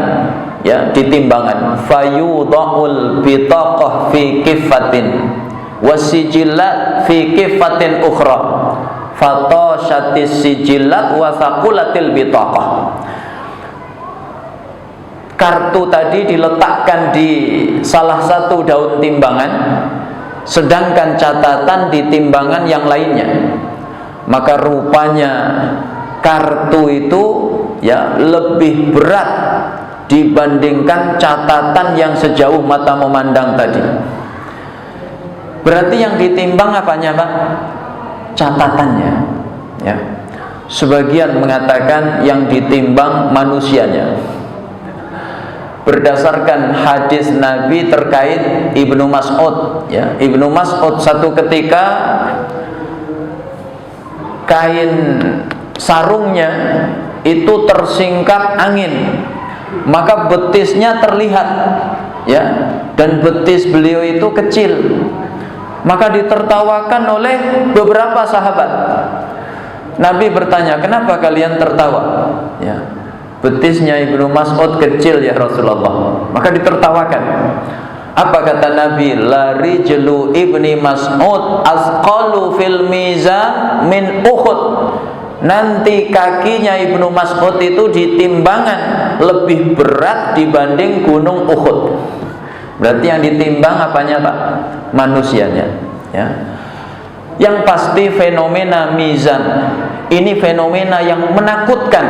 ya, di timbangan. Fayudha'ul bitaqah fi kifatin wasijillat fi kifatin ukhra fatashatis sijillat wa thaqulatil bitaqah. Kartu tadi diletakkan di salah satu daun timbangan, sedangkan catatan di timbangan yang lainnya. Maka rupanya kartu itu, ya, lebih berat dibandingkan catatan yang sejauh mata memandang tadi. Berarti yang ditimbang apanya, Pak? Catatannya, ya. Sebagian mengatakan yang ditimbang manusianya. Berdasarkan hadis Nabi terkait Ibnu Mas'ud, ya. Ibnu Mas'ud satu ketika kain sarungnya itu tersingkap angin, maka betisnya terlihat, ya, dan betis beliau itu kecil. Maka ditertawakan oleh beberapa sahabat. Nabi bertanya, kenapa kalian tertawa? Ya, betisnya Ibnu Mas'ud kecil ya Rasulullah. Maka ditertawakan. Apa kata Nabi? La rijlu ibni Mas'ud asqalu fil mizan min Uhud. Nanti kakinya Ibnu Mas'ud itu di timbangan lebih berat dibanding gunung Uhud. Berarti yang ditimbang apanya, Pak? Manusianya, ya. Yang pasti fenomena mizan ini fenomena yang menakutkan.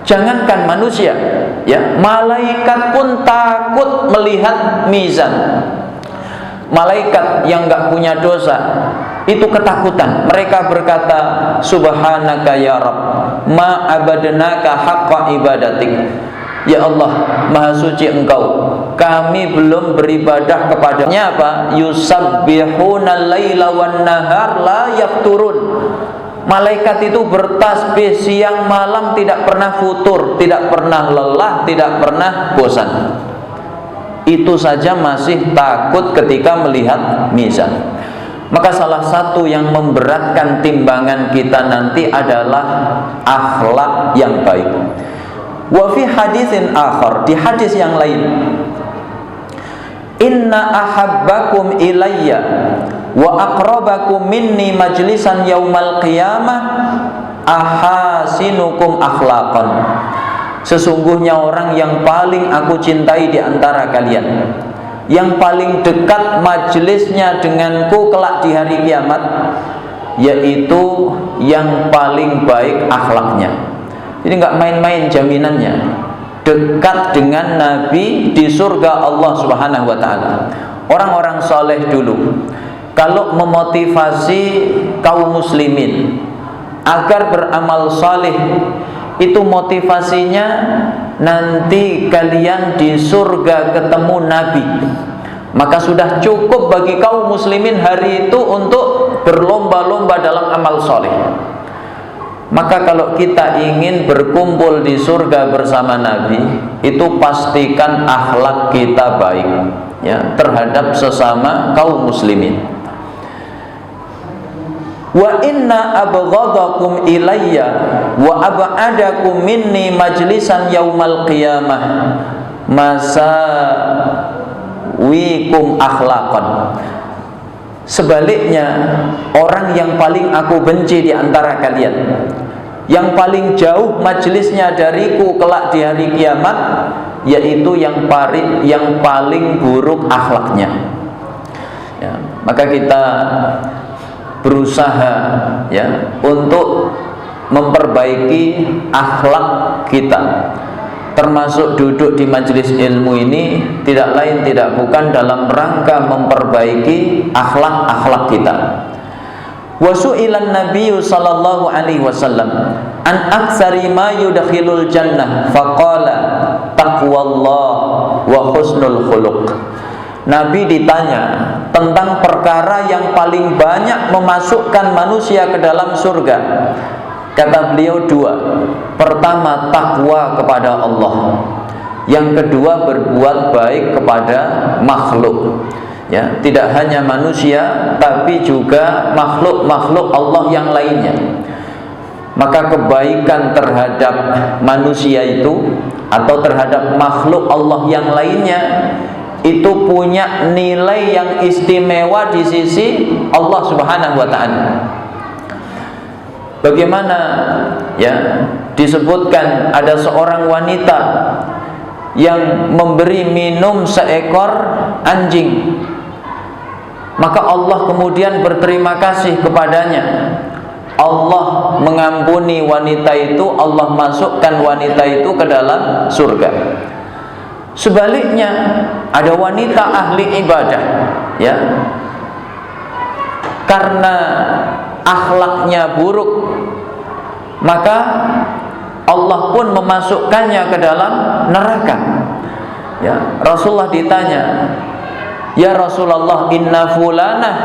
Jangankan manusia, ya, malaikat pun takut melihat mizan. Malaikat yang enggak punya dosa itu ketakutan. Mereka berkata, subhanaka ya Rabb, ma abadnaka haqqa ibadatik. Ya Allah, maha suci Engkau, kami belum beribadah kepadanya. Apa? Yusabbihuna laila wan nahar la yafturun. Malaikat itu bertasbih siang malam, tidak pernah futur, tidak pernah lelah, tidak pernah bosan. Itu saja masih takut ketika melihat mizan. Maka salah satu yang memberatkan timbangan kita nanti adalah akhlak yang baik. Wa fi hadisin akhar, di hadis yang lain, inna ahabbakum ilayya wa aqrabakum minni majlisan yaumal qiyamah ahasinukum akhlaqan. Sesungguhnya orang yang paling aku cintai di antara kalian, yang paling dekat majelisnya denganku kelak di hari kiamat, yaitu yang paling baik akhlaknya. Jadi nggak main-main jaminannya. Dekat dengan Nabi di surga Allah Subhanahu wa taala. Orang-orang soleh dulu kalau memotivasi kaum muslimin agar beramal saleh, itu motivasinya nanti kalian di surga ketemu Nabi. Maka sudah cukup bagi kaum muslimin hari itu untuk berlomba-lomba dalam amal soleh. Maka kalau kita ingin berkumpul di surga bersama Nabi, itu pastikan akhlak kita baik, ya, terhadap sesama kaum muslimin. Wa inna abghadakum ilayya wa ab'adakum minni majlisan yaumal qiyamah masawikum akhlaqan. Sebaliknya, orang yang paling aku benci di antara kalian, yang paling jauh majelisnya dariku kelak di hari kiamat, yaitu yang paling buruk akhlaknya. Ya, maka kita berusaha, ya, untuk memperbaiki akhlak kita. Termasuk duduk di majelis ilmu ini tidak lain tidak bukan dalam rangka memperbaiki akhlak-akhlak kita. Wa su'ilan Nabiyyu sallallahu alaihi wasallam an aktsari ma yudkhilul jannah faqala taqwallah wa husnul khuluq. Nabi ditanya tentang perkara yang paling banyak memasukkan manusia ke dalam surga. Kata beliau dua. Pertama, takwa kepada Allah. Yang kedua, berbuat baik kepada makhluk. Ya, tidak hanya manusia, tapi juga makhluk-makhluk Allah yang lainnya. Maka kebaikan terhadap manusia itu atau terhadap makhluk Allah yang lainnya itu punya nilai yang istimewa di sisi Allah Subhanahu wa taala. Bagaimana, ya, disebutkan ada seorang wanita yang memberi minum seekor anjing, maka Allah kemudian berterima kasih kepadanya. Allah mengampuni wanita itu, Allah masukkan wanita itu ke dalam surga. Sebaliknya, ada wanita ahli ibadah, ya, karena akhlaknya buruk, maka Allah pun memasukkannya ke dalam neraka. Ya, Rasulullah ditanya, ya Rasulullah, inna fulanah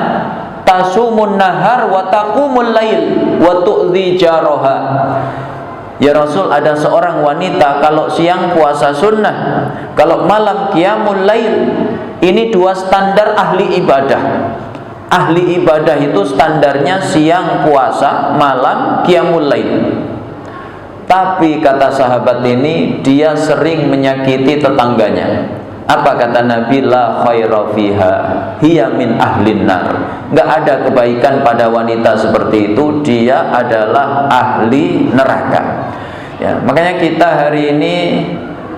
tasumun nahar wa taqumul lail wa tu'dhi jaraha. Ya Rasul, ada seorang wanita kalau siang puasa sunnah, kalau malam qiyamul lail. Ini dua standar ahli ibadah. Ahli ibadah itu standarnya siang puasa, malam qiyamul lail. Tapi kata sahabat ini, dia sering menyakiti tetangganya. Apa kata Nabi? La khaira fiha, hiya min ahlin nar. Enggak ada kebaikan pada wanita seperti itu, dia adalah ahli neraka. Ya, makanya kita hari ini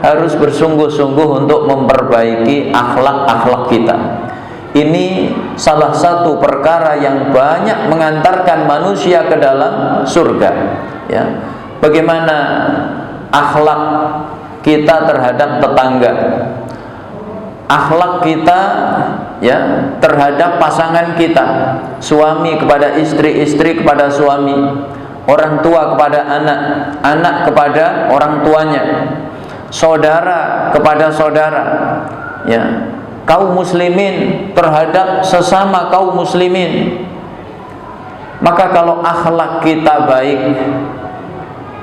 harus bersungguh-sungguh untuk memperbaiki akhlak-akhlak kita. Ini salah satu perkara yang banyak mengantarkan manusia ke dalam surga. Ya, bagaimana akhlak kita terhadap tetangga, akhlak kita, ya, terhadap pasangan kita, suami kepada istri, istri kepada suami, orang tua kepada anak, anak kepada orang tuanya, saudara kepada saudara, ya, kaum muslimin terhadap sesama kaum muslimin. Maka kalau akhlak kita baik,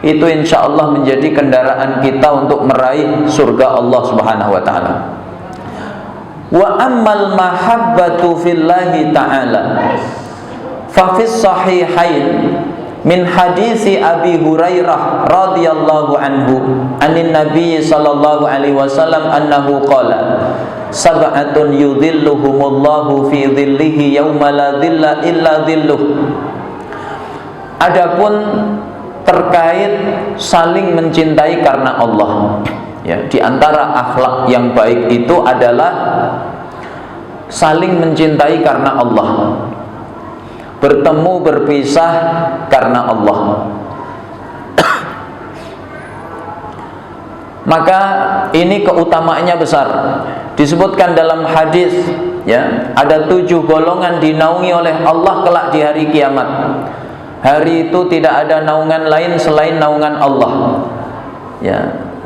itu insya Allah menjadi kendaraan kita untuk meraih surga Allah Subhanahu wa taala. Wa ammal mahabbatu fillahi ta'ala fa fis sahihain min hadisi Abi Hurairah radhiyallahu anhu anin Nabi sallallahu alaihi wasallam annahu qala sab'atun yudhilluhumullahu fi dhillihi yauma la dhilla illa dhilluh. Adapun terkait saling mencintai karena Allah, ya, di antara akhlak yang baik itu adalah saling mencintai karena Allah, bertemu berpisah karena Allah. Maka ini keutamaannya besar. Disebutkan dalam hadis, ya, ada 7 golongan dinaungi oleh Allah kelak di hari kiamat. Hari itu tidak ada naungan lain selain naungan Allah. Ya,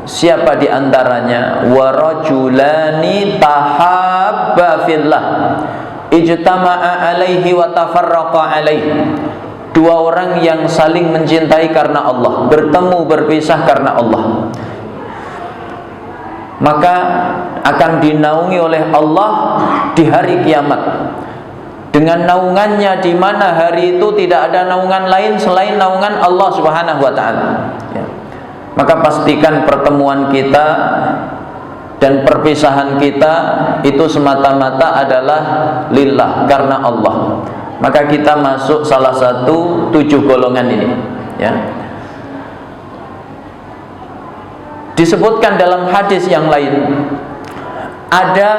siapa di antaranya? Wa rajulani tahabba fillah ijtama'a alaihi wa tafarraqa alaihi. 2 orang yang saling mencintai karena Allah, bertemu berpisah karena Allah, maka akan dinaungi oleh Allah di hari kiamat dengan naungannya, di mana hari itu tidak ada naungan lain selain naungan Allah Subhanahu wa taala. Ya. Maka pastikan pertemuan kita dan perpisahan kita itu semata-mata adalah lillah, karena Allah. Maka kita masuk salah satu 7 golongan ini, ya. Disebutkan dalam hadis yang lain, ada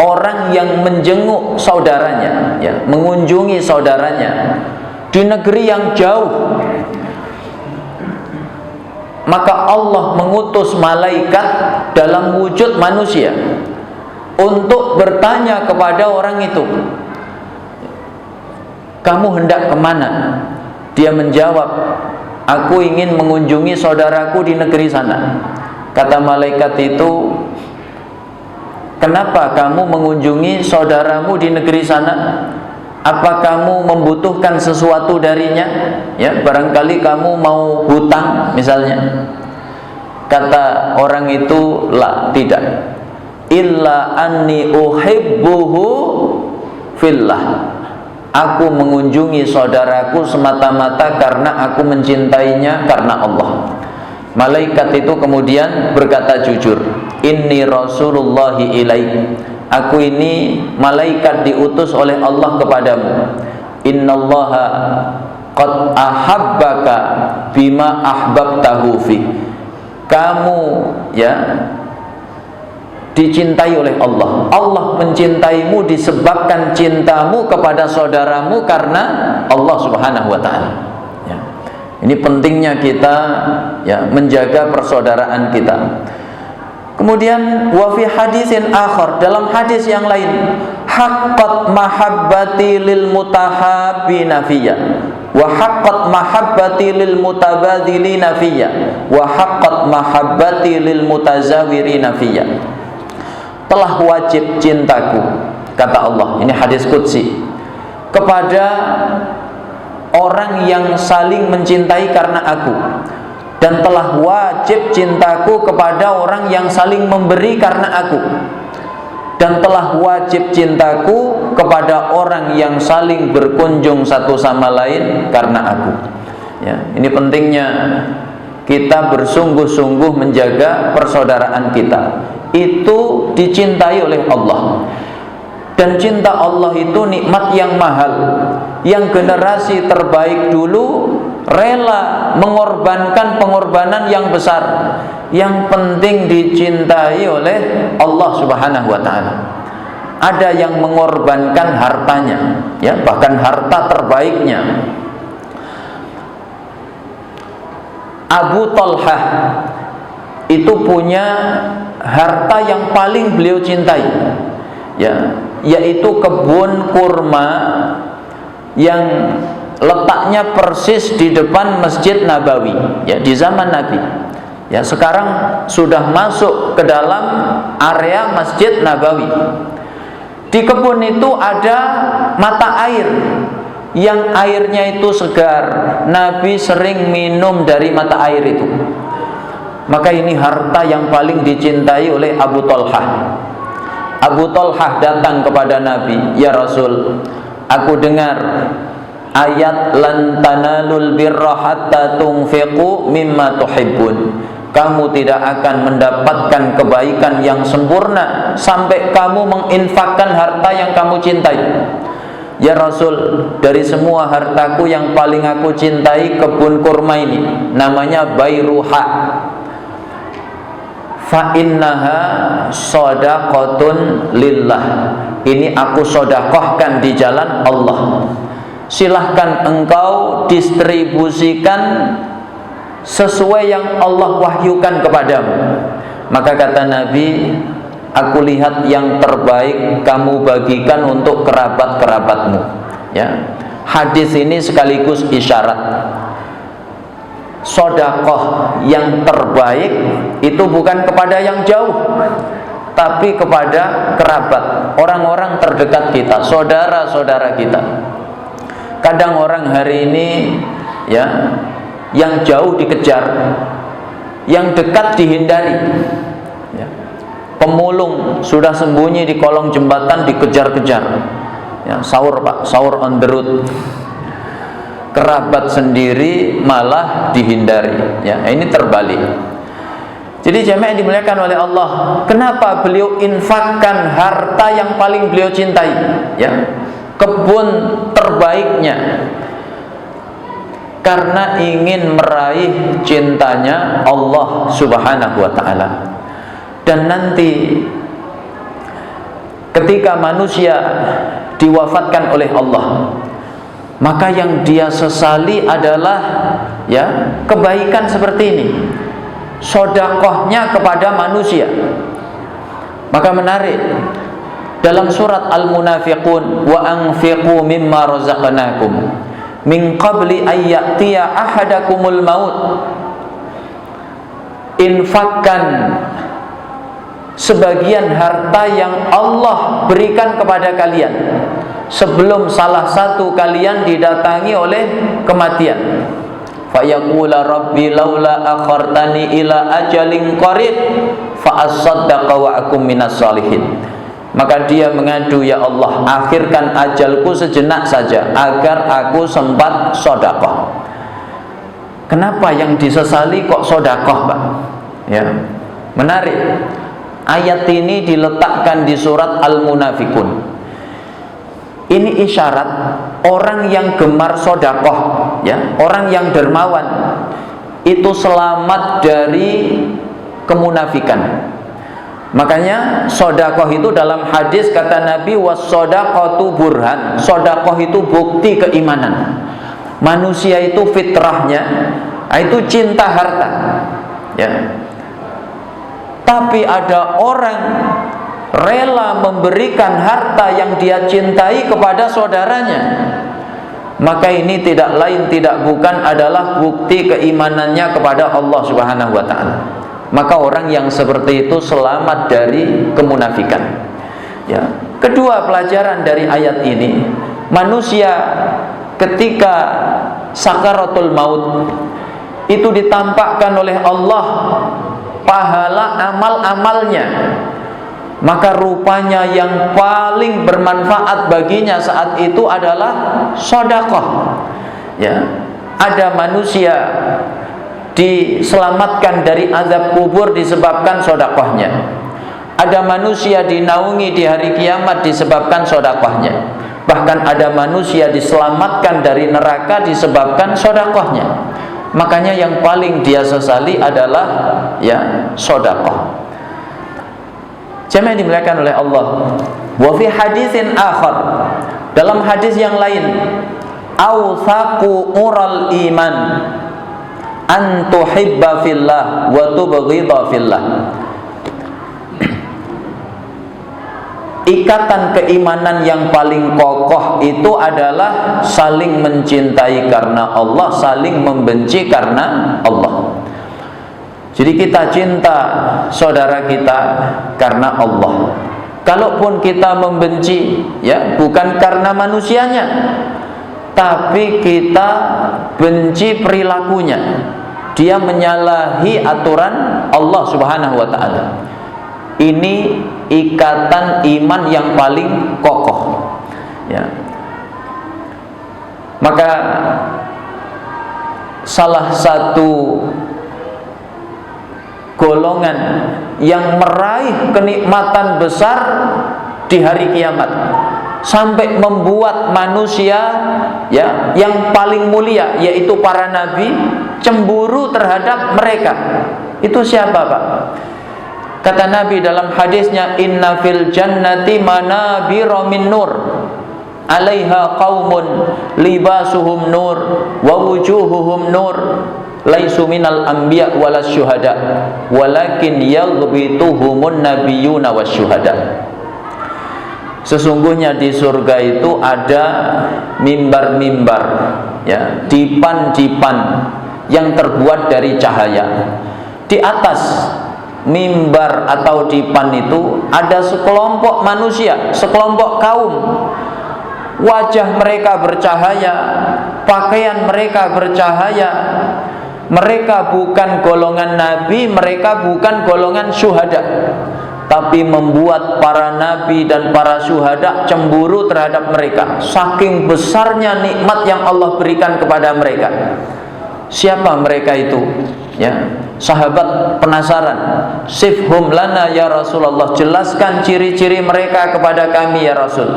orang yang menjenguk saudaranya, ya, mengunjungi saudaranya di negeri yang jauh. Maka Allah mengutus malaikat dalam wujud manusia untuk bertanya kepada orang itu, kamu hendak kemana? Dia menjawab, aku ingin mengunjungi saudaraku di negeri sana. Kata malaikat itu, kenapa kamu mengunjungi saudaramu di negeri sana? Apa kamu membutuhkan sesuatu darinya? Ya, barangkali kamu mau hutang misalnya. Kata orang itu, la, tidak. Illa anni uhibbuhu fillah. Aku mengunjungi saudaraku semata-mata karena aku mencintainya karena Allah. Malaikat itu kemudian berkata jujur, inni rasulullahi ilaik. Aku ini malaikat diutus oleh Allah kepadamu. Innallaha qad ahabbaka bima ahbabtahu fi. Kamu, ya, dicintai oleh Allah. Allah mencintaimu disebabkan cintamu kepada saudaramu karena Allah Subhanahu wa taala. Ya. Ini pentingnya kita, ya, menjaga persaudaraan kita. Kemudian wa fi hadisin akhar, dalam hadis yang lain, haqqat mahabbati lil mutahabbina fiyya wa haqqat mahabbati lil mutabadhilina fiyya wa haqqat mahabbati lil mutazawirina fiyya. Telah wajib cintaku, kata Allah, ini hadis qudsi, kepada orang yang saling mencintai karena aku, dan telah wajib cintaku kepada orang yang saling memberi karena aku, dan telah wajib cintaku kepada orang yang saling berkunjung satu sama lain karena aku. Ya, ini pentingnya kita bersungguh-sungguh menjaga persaudaraan kita. Itu dicintai oleh Allah. Dan cinta Allah itu nikmat yang mahal, yang generasi terbaik dulu rela mengorbankan pengorbanan yang besar. Yang penting dicintai oleh Allah Subhanahu wa taala. Ada yang mengorbankan hartanya, ya, bahkan harta terbaiknya. Abu Talhah itu punya harta yang paling beliau cintai, ya, yaitu kebun kurma yang letaknya persis di depan Masjid Nabawi, ya, di zaman Nabi. Ya, sekarang sudah masuk ke dalam area Masjid Nabawi. Di kebun itu ada mata air yang airnya itu segar. Nabi sering minum dari mata air itu. Maka ini harta yang paling dicintai oleh Abu Talhah. Abu Talhah datang kepada Nabi, ya Rasul, aku dengar ayat lan tanalul birra hatta tunfiqu mimma tuhibbun. kamu tidak akan mendapatkan kebaikan yang sempurna sampai kamu menginfakkan harta yang kamu cintai. Ya Rasul, dari semua hartaku yang paling aku cintai kebun kurma ini, namanya Bairuha. Fa innaha shadaqatun lillah. Ini aku sodakohkan di jalan Allah. Silahkan engkau distribusikan sesuai yang Allah wahyukan kepadamu. Maka kata Nabi, aku lihat yang terbaik kamu bagikan untuk kerabat-kerabatmu. Ya. Hadis ini sekaligus isyarat sodakoh yang terbaik itu bukan kepada yang jauh, tapi kepada kerabat, orang-orang terdekat kita, saudara-saudara kita. Kadang orang hari ini ya, yang jauh dikejar, yang dekat dihindari. Ya. Pemulung sudah sembunyi di kolong jembatan dikejar-kejar. Ya, sahur Pak, sahur on the road. Kerabat sendiri malah dihindari. Ya, ini terbalik. Jadi jamaah yang dimuliakan oleh Allah, kenapa beliau infakkan harta yang paling beliau cintai? Ya, kebun terbaiknya. Karena ingin meraih cintanya Allah Subhanahu wa ta'ala. Dan nanti ketika manusia diwafatkan oleh Allah, maka yang dia sesali adalah ya kebaikan seperti ini, sodakohnya kepada manusia. Maka menarik, dalam surat Al-Munafiqun, wa anfiqu mimma razaqnakum min qabli ayyatiya ahadakumul maut. Infakkan sebagian harta yang Allah berikan kepada kalian sebelum salah satu kalian didatangi oleh kematian. Fa yaqula rabbi laula akhartani ila ajalin qarib fa asaddaqa wa akum minas salihin. Maka dia mengadu, ya Allah, akhirkan ajalku sejenak saja agar aku sempat sedekah. Kenapa yang disesali kok sedekah, Pak? Ya. Menarik. Ayat ini diletakkan di surat Al-Munafiqun. Ini isyarat orang yang gemar sedekah, ya, orang yang dermawan itu selamat dari kemunafikan. Makanya sedekah itu dalam hadis kata Nabi, was-shadaqatu burhan. Sedekah itu bukti keimanan. Manusia itu fitrahnya itu cinta harta. Ya. Tapi ada orang rela memberikan harta yang dia cintai kepada saudaranya, maka ini tidak lain tidak bukan adalah bukti keimanannya kepada Allah Subhanahu wa ta'ala. Maka orang yang seperti itu selamat dari kemunafikan. Ya. Kedua pelajaran dari ayat ini, manusia ketika sakaratul maut itu ditampakkan oleh Allah pahala amal-amalnya, maka rupanya yang paling bermanfaat baginya saat itu adalah sedekah. Ya. Ada manusia diselamatkan dari azab kubur disebabkan sedekahnya. Ada manusia dinaungi di hari kiamat disebabkan sedekahnya. Bahkan ada manusia diselamatkan dari neraka disebabkan sedekahnya. Makanya yang paling dia sesali adalah ya sedekah. Jemaah dimuliakan oleh Allah. Wa fi hadisin akhar, dalam hadis yang lain, awthaqu ural iman an tuhibba fillah wa tubghidha fillah. Ikatan keimanan yang paling kokoh itu adalah saling mencintai karena Allah, saling membenci karena Allah. Jadi kita cinta saudara kita karena Allah. Kalaupun kita membenci, ya bukan karena manusianya, tapi kita benci perilakunya. Dia menyalahi aturan Allah Subhanahu wa ta'ala. Ini ikatan iman yang paling kokoh. Ya. Maka salah satu golongan yang meraih kenikmatan besar di hari kiamat, sampai membuat manusia ya yang paling mulia yaitu para nabi cemburu terhadap mereka. Itu siapa, Pak? Kata Nabi dalam hadisnya, inna fil jannati manabira min nur alaiha qaumun libasuhum nur wa wujuhuhum nur laisu minal anbiya walas syuhada walakin yaghbituhumun nabiyyuna wasyuhada. Sesungguhnya di surga itu ada mimbar-mimbar ya, dipan-dipan yang terbuat dari cahaya. Di atas mimbar atau dipan itu ada sekelompok manusia, sekelompok kaum. Wajah mereka bercahaya, pakaian mereka bercahaya. Mereka bukan golongan nabi, mereka bukan golongan syuhada, tapi membuat para nabi dan para syuhada cemburu terhadap mereka, saking besarnya nikmat yang Allah berikan kepada mereka. Siapa mereka itu? Ya, sahabat penasaran. Sifhum lana ya Rasulullah, jelaskan ciri-ciri mereka kepada kami ya Rasul.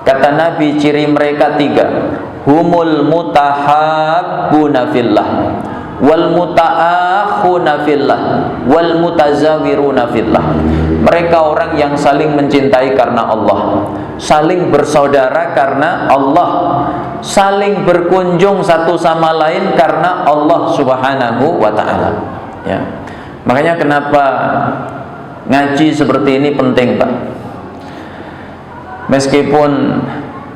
Kata Nabi, ciri mereka 3. Humul mutahabbuna fillah, wal muta'akhuna fillah, wal mutazawiruna fillah. Mereka orang yang saling mencintai karena Allah, saling bersaudara karena Allah, saling berkunjung satu sama lain karena Allah Subhanahu wa ta'ala. Ya. Makanya kenapa ngaji seperti ini penting, Pak. Meskipun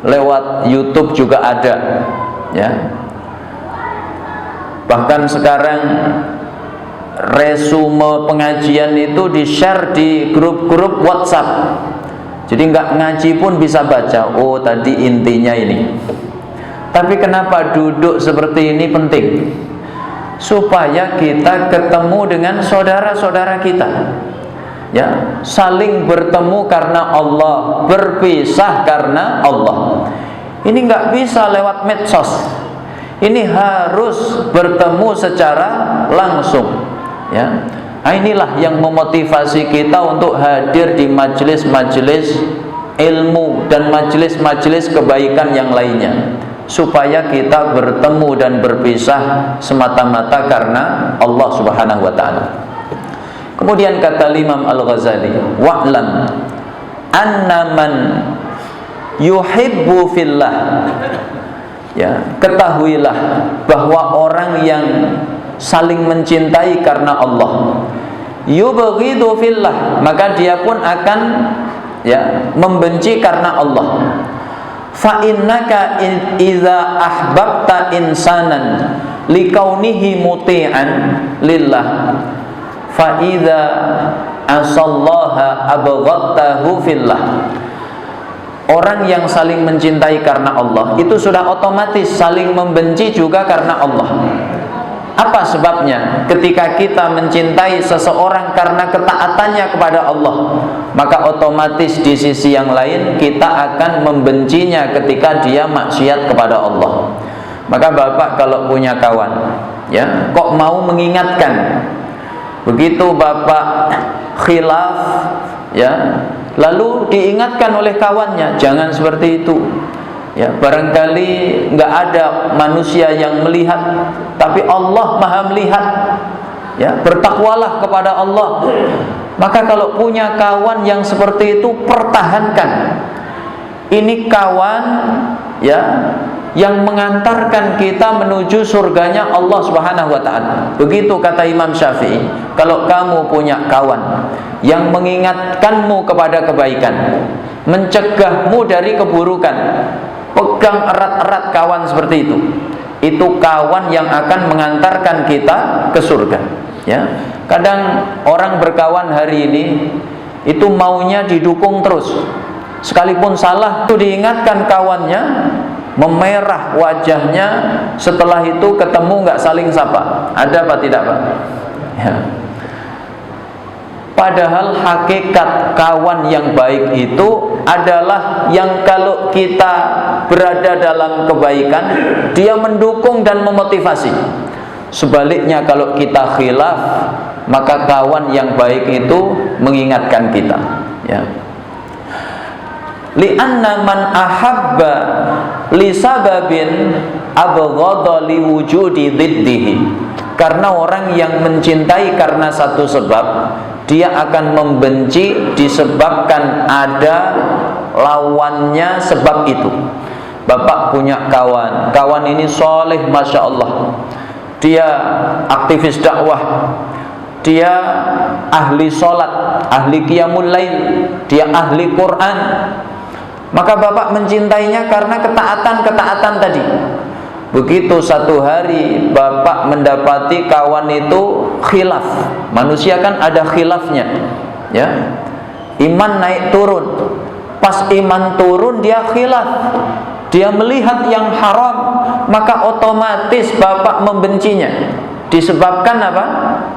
lewat YouTube juga ada, ya. Bahkan sekarang resume pengajian itu di-share di grup-grup WhatsApp. Jadi nggak ngaji pun bisa baca. Oh, tadi intinya ini. Tapi kenapa duduk seperti ini penting? Supaya kita ketemu dengan saudara-saudara kita. Ya, saling bertemu karena Allah, berpisah karena Allah. Ini nggak bisa lewat medsos. Ini harus bertemu secara langsung. Ya, nah, inilah yang memotivasi kita untuk hadir di majelis-majelis ilmu dan majelis-majelis kebaikan yang lainnya, supaya kita bertemu dan berpisah semata-mata karena Allah Subhanahu wa ta'ala. Kemudian kata Imam Al-Ghazali, wa'lam anna man yuhibbu fillah, ya, ketahuilah bahwa orang yang saling mencintai karena Allah, yubghidu fillah, maka dia pun akan ya membenci karena Allah. Fa innaka idza ahbabta insanan likaunihi muti'an lillah, fa idza asallaha abghadtahu fillah. Orang yang saling mencintai karena Allah itu sudah otomatis saling membenci juga karena Allah. Apa sebabnya? Ketika kita mencintai seseorang karena ketaatannya kepada Allah, maka otomatis di sisi yang lain kita akan membencinya ketika dia maksiat kepada Allah. Maka Bapak kalau punya kawan, ya, kok mau mengingatkan, begitu Bapak khilaf, ya, lalu diingatkan oleh kawannya, jangan seperti itu. Ya, barangkali nggak ada manusia yang melihat, tapi Allah Maha melihat. Ya, bertakwalah kepada Allah. Maka kalau punya kawan yang seperti itu, pertahankan. Ini kawan, ya, yang mengantarkan kita menuju surganya Allah Subhanahu wa ta'ala. Begitu kata Imam Syafi'i, kalau kamu punya kawan yang mengingatkanmu kepada kebaikan, mencegahmu dari keburukan, pegang erat-erat kawan seperti itu. Itu kawan yang akan mengantarkan kita ke surga. Ya, kadang orang berkawan hari ini itu maunya didukung terus. Sekalipun salah itu diingatkan kawannya, memerah wajahnya, setelah itu ketemu nggak saling sapa. Ada apa tidak, Pak? Ya. Padahal hakikat kawan yang baik itu adalah yang kalau kita berada dalam kebaikan, dia mendukung dan memotivasi. Sebaliknya kalau kita khilaf, maka kawan yang baik itu mengingatkan kita, ya. Li'anna man ahabba li sababin abghadha li wujudi dhiddihi. Karena orang yang mencintai karena satu sebab, dia akan membenci disebabkan ada lawannya sebab itu. Bapak punya kawan ini soleh, masya Allah, dia aktivis dakwah, dia ahli sholat, ahli qiyamul lail, dia ahli Quran. Maka bapak mencintainya karena ketaatan tadi. Begitu satu hari bapak mendapati kawan itu khilaf. Manusia kan ada khilafnya, ya. Iman naik turun. Pas iman turun dia khilaf. Dia melihat yang haram, maka otomatis bapak membencinya. Disebabkan apa?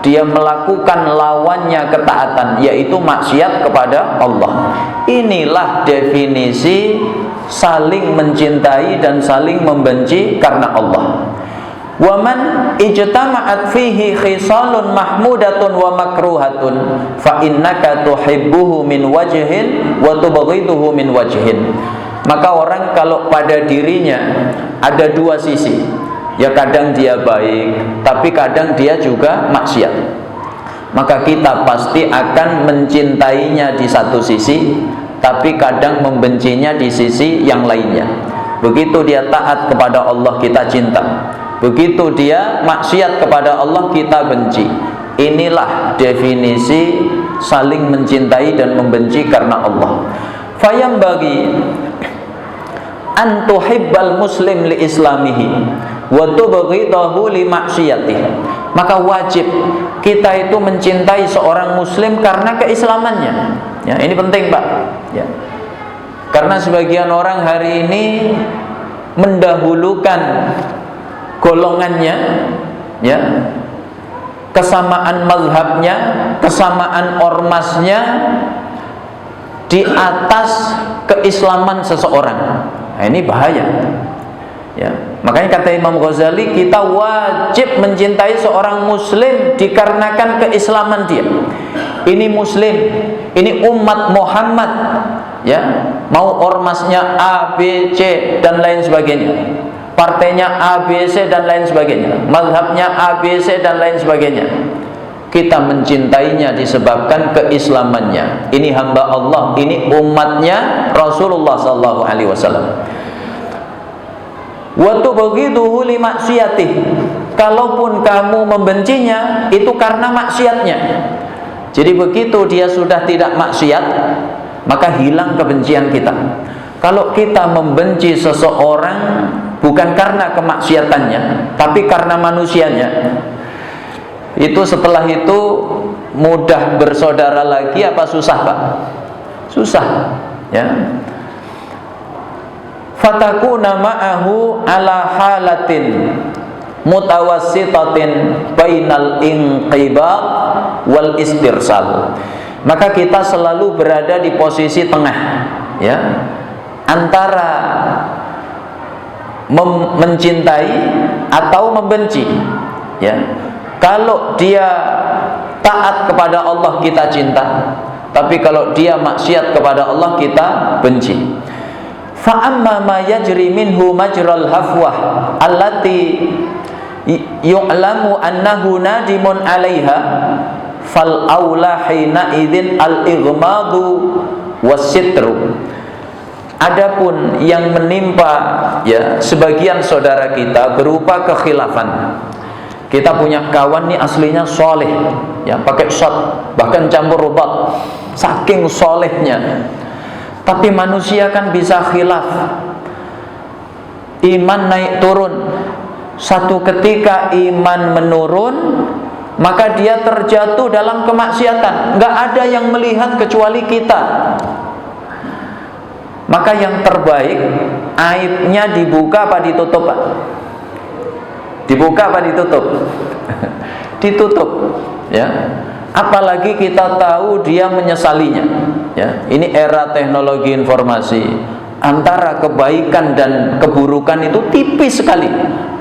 Dia melakukan lawannya ketaatan, yaitu maksiat kepada Allah. Inilah definisi saling mencintai dan saling membenci karena Allah. Wa man ijtama'at fihi khisalun mahmudatun wa makruhatun fa innaka tuhibbuhu min wajhin wa tubghiduhu min wajhin. Maka orang kalau pada dirinya ada dua sisi, ya kadang dia baik, tapi kadang dia juga maksiat, maka kita pasti akan mencintainya di satu sisi, tapi kadang membencinya di sisi yang lainnya. Begitu dia taat kepada Allah, kita cinta. Begitu dia maksiat kepada Allah, kita benci. Inilah definisi saling mencintai dan membenci karena Allah. Fayam bagi antuhibbal muslim li islamihi wa tubghidahu li maksiyatihi. Maka wajib kita itu mencintai seorang muslim karena keislamannya, ya. Ini penting, Pak, ya. Karena sebagian orang hari ini mendahulukan golongannya, ya, kesamaan mazhabnya, kesamaan ormasnya di atas keislaman seseorang. Nah, ini bahaya, ya. Makanya kata Imam Ghazali, kita wajib mencintai seorang muslim dikarenakan keislaman dia. Ini muslim, ini umat Muhammad, ya. Mau ormasnya A, B, C dan lain sebagainya, partainya A, B, C dan lain sebagainya, mazhabnya A, B, C dan lain sebagainya, kita mencintainya disebabkan keislamannya. Ini hamba Allah, ini umatnya Rasulullah SAW. Wa tubghiduhu li maksiyatih. Kalaupun kamu membencinya, itu karena maksiatnya. Jadi begitu dia sudah tidak maksiat, maka hilang kebencian kita. Kalau kita membenci seseorang bukan karena kemaksiatannya, tapi karena manusianya, itu setelah itu mudah bersaudara lagi apa susah, Pak? Susah, ya. Fatakuna ma'ahu ala halatin mutawassitatin bainal inqibad wal istirsal. Maka kita selalu berada di posisi tengah, ya, antara mencintai atau membenci, ya. Kalau dia taat kepada Allah, kita cinta. Tapi kalau dia maksiat kepada Allah, kita benci. Fa amma ma yajri minhu majral hafwah allati yu'lamu annahu nadimun 'alaiha fal aula hina idzin al ighmadu wasitru. Adapun yang menimpa, ya, sebagian saudara kita berupa kekhilafan. Kita punya kawan nih aslinya soleh, ya, pakai shot, bahkan campur obat, saking solehnya. Tapi manusia kan bisa khilaf, iman naik turun. Satu ketika iman menurun, maka dia terjatuh dalam kemaksiatan. Nggak ada yang melihat kecuali kita. Maka yang terbaik, aibnya dibuka apa ditutup, Pak? Dibuka apa ditutup? Ditutup, ya. Apalagi kita tahu dia menyesalinya, ya. Ini era teknologi informasi, antara kebaikan dan keburukan itu tipis sekali,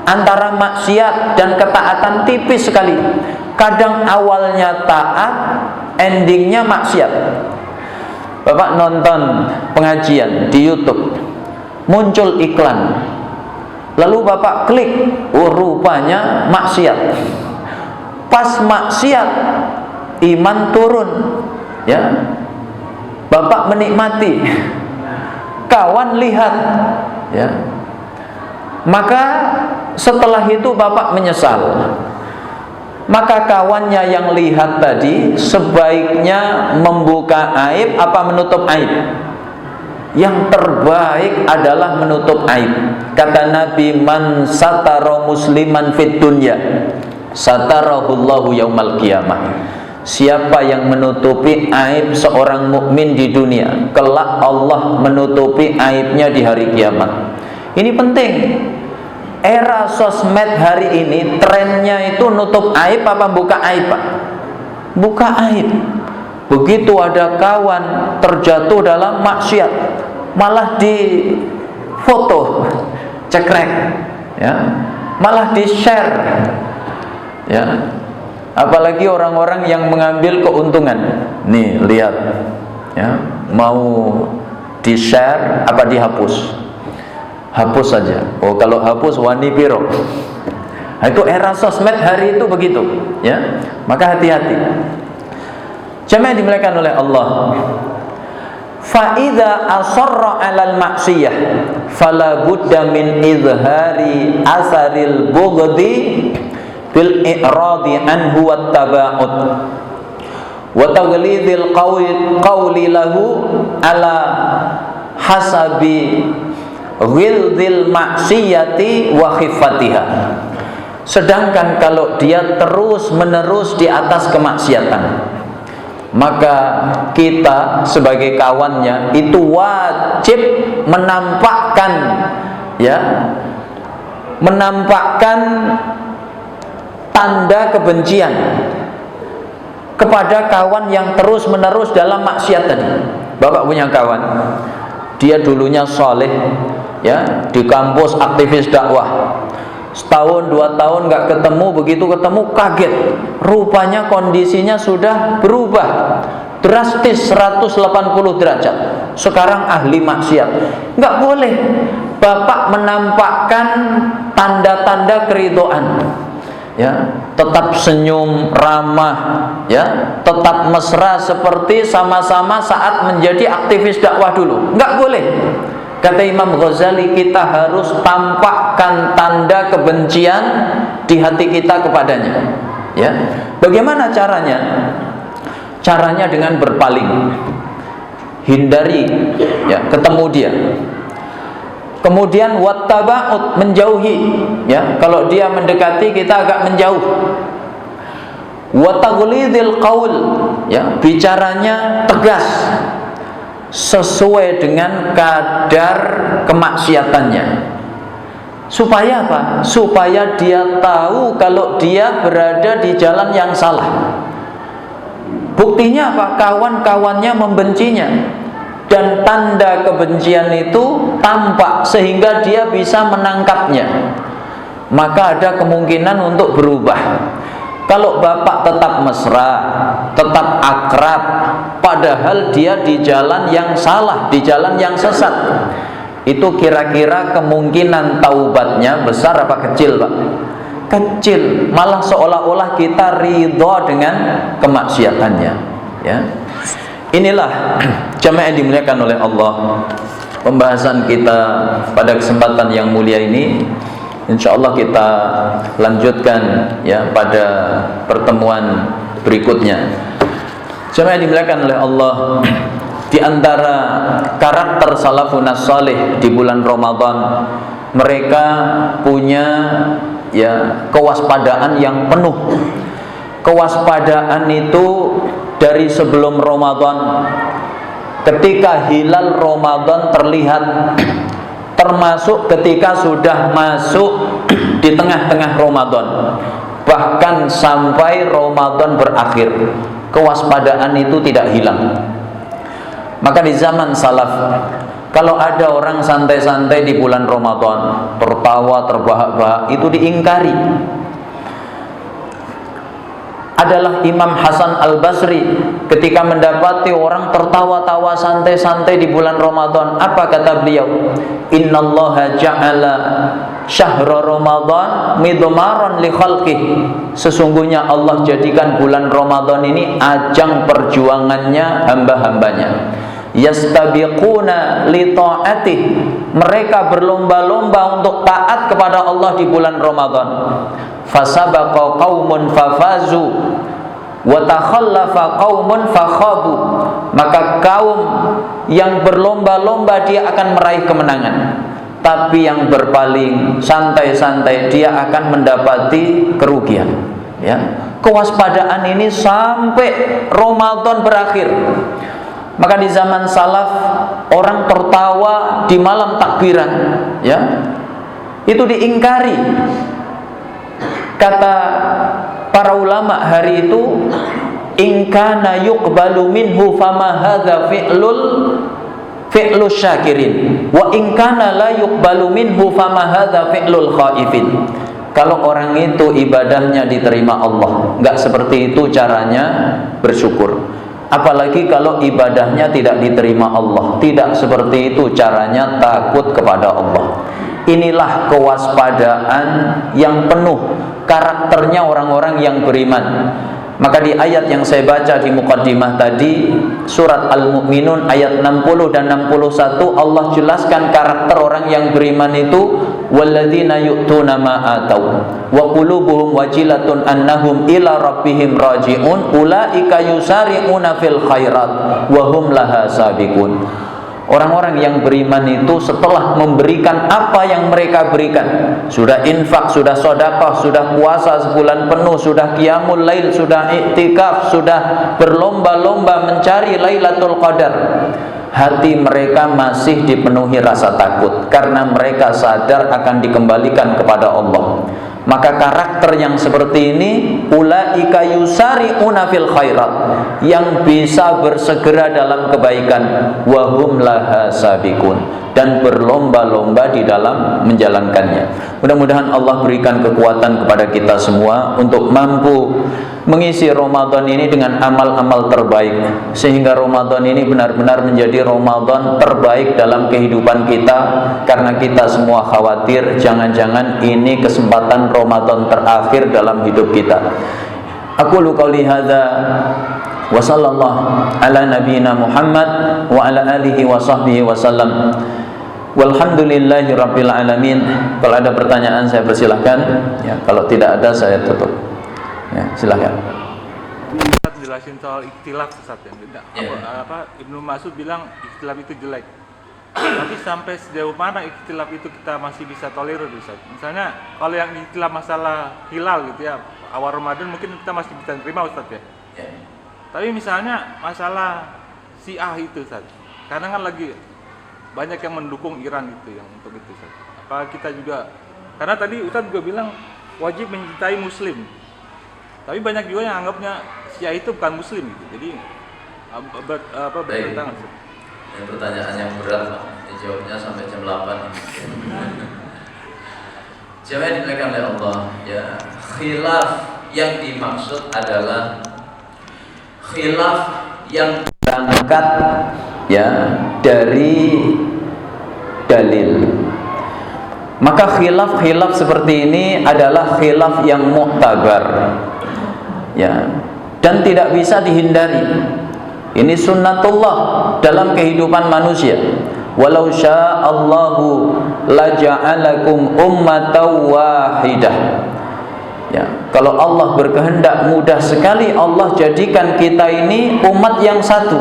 antara maksiat dan ketaatan tipis sekali. kadang awalnya taat, endingnya maksiat. Bapak nonton pengajian di YouTube, muncul iklan, lalu Bapak klik, oh rupanya maksiat. Pas maksiat, iman turun, ya. Bapak menikmati, kawan lihat, ya. Maka setelah itu Bapak menyesal. Maka kawannya yang lihat tadi sebaiknya membuka aib apa menutup aib? Yang terbaik adalah menutup aib. Kata Nabi, man satara musliman fid dunya satarahullahu yaumal qiyamah. Siapa yang menutupi aib seorang mukmin di dunia, kelak Allah menutupi aibnya di hari kiamat. Ini penting. Era sosmed hari ini trennya itu nutup aib apa buka aib, Pak? Buka aib. Begitu ada kawan terjatuh dalam maksiat, malah di foto cekrek, ya, malah di share, ya. Apalagi orang-orang yang mengambil keuntungan. Nih lihat, ya, mau di share apa dihapus? Hapus saja. Oh, kalau hapus wani piro. Nah, itu era sosmed hari itu begitu, ya. Maka hati-hati. Jamaah dimuliakan oleh Allah. Fa idza asarra 'alal maksiyah fala budda min izhari asaril bughdi bil i'radi anhu wat taba'ud wa taghlidil qawli lahu ala hasabi ghilzil maksiyati wa khifatiha. Sedangkan kalau dia terus menerus di atas kemaksiatan, maka kita sebagai kawannya itu wajib menampakkan, ya, menampakkan tanda kebencian kepada kawan yang terus menerus dalam maksiat tadi. Bapak punya kawan, dia dulunya soleh, ya, di kampus aktivis dakwah. Setahun 2 tahun nggak ketemu, begitu ketemu kaget, rupanya kondisinya sudah berubah drastis 180 derajat. Sekarang ahli maksiat. Nggak boleh Bapak menampakkan tanda-tanda keridhaan, ya, tetap senyum, ramah, ya, tetap mesra seperti sama-sama saat menjadi aktivis dakwah dulu. Nggak boleh. Kata Imam Ghazali, kita harus tampakkan tanda kebencian di hati kita kepadanya, ya. Bagaimana caranya? Caranya dengan berpaling, hindari, ya, ketemu dia. Kemudian wattaba'ud, menjauhi, ya. Kalau dia mendekati, kita agak menjauh. Wa taghlidil qaul, ya, bicaranya tegas sesuai dengan kadar kemaksiatannya. Supaya apa? Supaya dia tahu kalau dia berada di jalan yang salah. Buktinya apa? Kawan-kawannya membencinya, dan tanda kebencian itu tampak sehingga dia bisa menangkapnya. Maka ada kemungkinan untuk berubah. Kalau Bapak tetap mesra, tetap akrab, padahal dia di jalan yang salah, di jalan yang sesat, itu kira-kira kemungkinan taubatnya besar apa kecil, Pak? Kecil. Malah seolah-olah kita ridho dengan kemaksiatannya, ya. Inilah jamaah yang dimuliakan oleh Allah, pembahasan kita pada kesempatan yang mulia ini. InsyaAllah kita lanjutkan, ya, pada pertemuan berikutnya. Jemaah yang dimuliakan oleh Allah, di antara karakter salafun salih di bulan Ramadan, mereka punya, ya, kewaspadaan yang penuh. Kewaspadaan itu dari sebelum Ramadan, ketika hilal Ramadan terlihat, termasuk ketika sudah masuk di tengah-tengah Ramadan, bahkan sampai Ramadan berakhir, kewaspadaan itu tidak hilang. Maka di zaman salaf, kalau ada orang santai-santai di bulan Ramadan, tertawa, terbahak-bahak, itu diingkari. adalah Imam Hasan Al-Basri ketika mendapati orang tertawa-tawa santai-santai di bulan Ramadan. Apa kata beliau? Innallaha ja'ala syahra Ramadan midmaran li khalqih. Sesungguhnya Allah jadikan bulan Ramadan ini ajang perjuangannya hamba-hambanya. Yastabiquna li ta'atih. Mereka berlomba-lomba untuk taat kepada Allah di bulan Ramadan. Fasabaqa qaumun fafazu wa takhallafa qaumun fakhabu. Maka kaum yang berlomba-lomba dia akan meraih kemenangan, tapi yang berpaling santai-santai dia akan mendapati kerugian. Ya, kewaspadaan ini sampai Ramadan berakhir. Maka di zaman salaf orang tertawa di malam takbiran, ya, itu diingkari. Kata para ulama hari itu, in kana yuqbalu minhu fama hadza fi'lu syakirin wa in kana la yuqbalu minhu fama hadza fi'lul khaifin. Kalau orang itu ibadahnya diterima Allah, enggak seperti itu caranya bersyukur. Apalagi kalau ibadahnya tidak diterima Allah, tidak seperti itu caranya takut kepada Allah. Inilah kewaspadaan yang penuh karakternya orang-orang yang beriman. Maka di ayat yang saya baca di muqaddimah tadi, surat Al-Mu'minun ayat 60 dan 61, Allah jelaskan karakter orang yang beriman itu, walladzina yu'tuna ma atau wa qulubuhum wajilatun annahum ila rabbihim raji'un ulaika yusari'una fil khairat wa hum laha sabiqun. Orang-orang yang beriman itu setelah memberikan apa yang mereka berikan, sudah infak, sudah sedekah, sudah puasa sebulan penuh, sudah qiyamul lail, sudah iktikaf, sudah berlomba-lomba mencari Lailatul Qadar, hati mereka masih dipenuhi rasa takut karena mereka sadar akan dikembalikan kepada Allah. Maka karakter yang seperti ini, ulaika yusari'una fil khairat, yang bisa bersegera dalam kebaikan, wa hum laha sabiqun, dan berlomba-lomba di dalam menjalankannya. Mudah-mudahan Allah berikan kekuatan kepada kita semua untuk mampu mengisi Ramadan ini dengan amal-amal terbaik, sehingga Ramadan ini benar-benar menjadi Ramadan terbaik dalam kehidupan kita, karena kita semua khawatir jangan-jangan ini kesempatan Ramadan terakhir dalam hidup kita. Aqulu qouli hadza wa sallallahu ala nabiyyina Muhammad wa ala alihi wa sahbihi wa sallam. Walhamdulillahi rabbil alamin. Kalau ada pertanyaan saya persilahkan, ya, kalau tidak ada saya tutup. Ya, silahkan. Ustaz jelasin soal ikhtilaf, Ustaz, yang beda. Ibnu Mas'ud bilang ikhtilaf itu jelek. Tapi sampai sejauh mana ikhtilaf itu kita masih bisa tolerir, Ustaz? Misalnya kalau yang ikhtilaf masalah hilal gitu ya, awal Ramadan mungkin kita masih bisa terima, Ustaz, ya. Tapi misalnya masalah Syiah itu, Ustaz, karena kan lagi banyak yang mendukung Iran gitu, yang untuk itu, Ustaz. Apa kita juga, karena tadi Ustaz juga bilang wajib mencintai Muslim. Tapi banyak juga yang anggapnya Syiah itu bukan Muslim gitu. Jadi bertentangan. Yang pertanyaan yang berat, Pak. Jawabnya sampai jam 8. Jawabnya dimuliakan oleh Allah. Ya, khilaf yang dimaksud adalah khilaf yang berangkat, ya, dari dalil. Maka khilaf-khilaf seperti ini adalah khilaf yang mu'tabar, ya, dan tidak bisa dihindari. Ini sunnatullah dalam kehidupan manusia. Walau sya'allahu laja'alakum ummatan wahidah. Ya, kalau Allah berkehendak, mudah sekali Allah jadikan kita ini umat yang satu,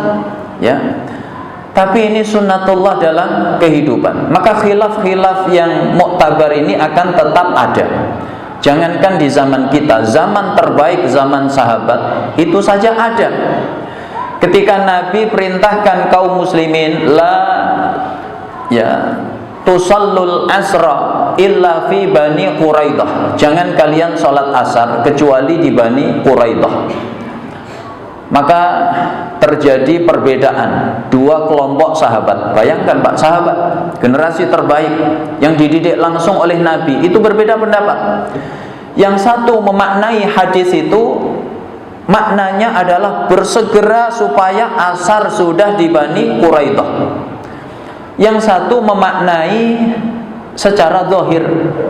ya. Tapi ini sunnatullah dalam kehidupan. Maka khilaf-khilaf yang mu'tabar ini akan tetap ada. Jangankan di zaman kita, zaman terbaik, zaman sahabat, itu saja ada. Ketika Nabi perintahkan kaum muslimin, la, ya, tusallul asra illa fi Bani Quraidah, jangan kalian sholat asar kecuali di Bani Quraidah. Maka terjadi perbedaan dua kelompok sahabat. Bayangkan, Pak, sahabat generasi terbaik yang dididik langsung oleh Nabi itu berbeda pendapat. Yang satu memaknai hadis itu maknanya adalah bersegera supaya asar sudah di Bani Quraidah. Yang satu memaknai secara zahir,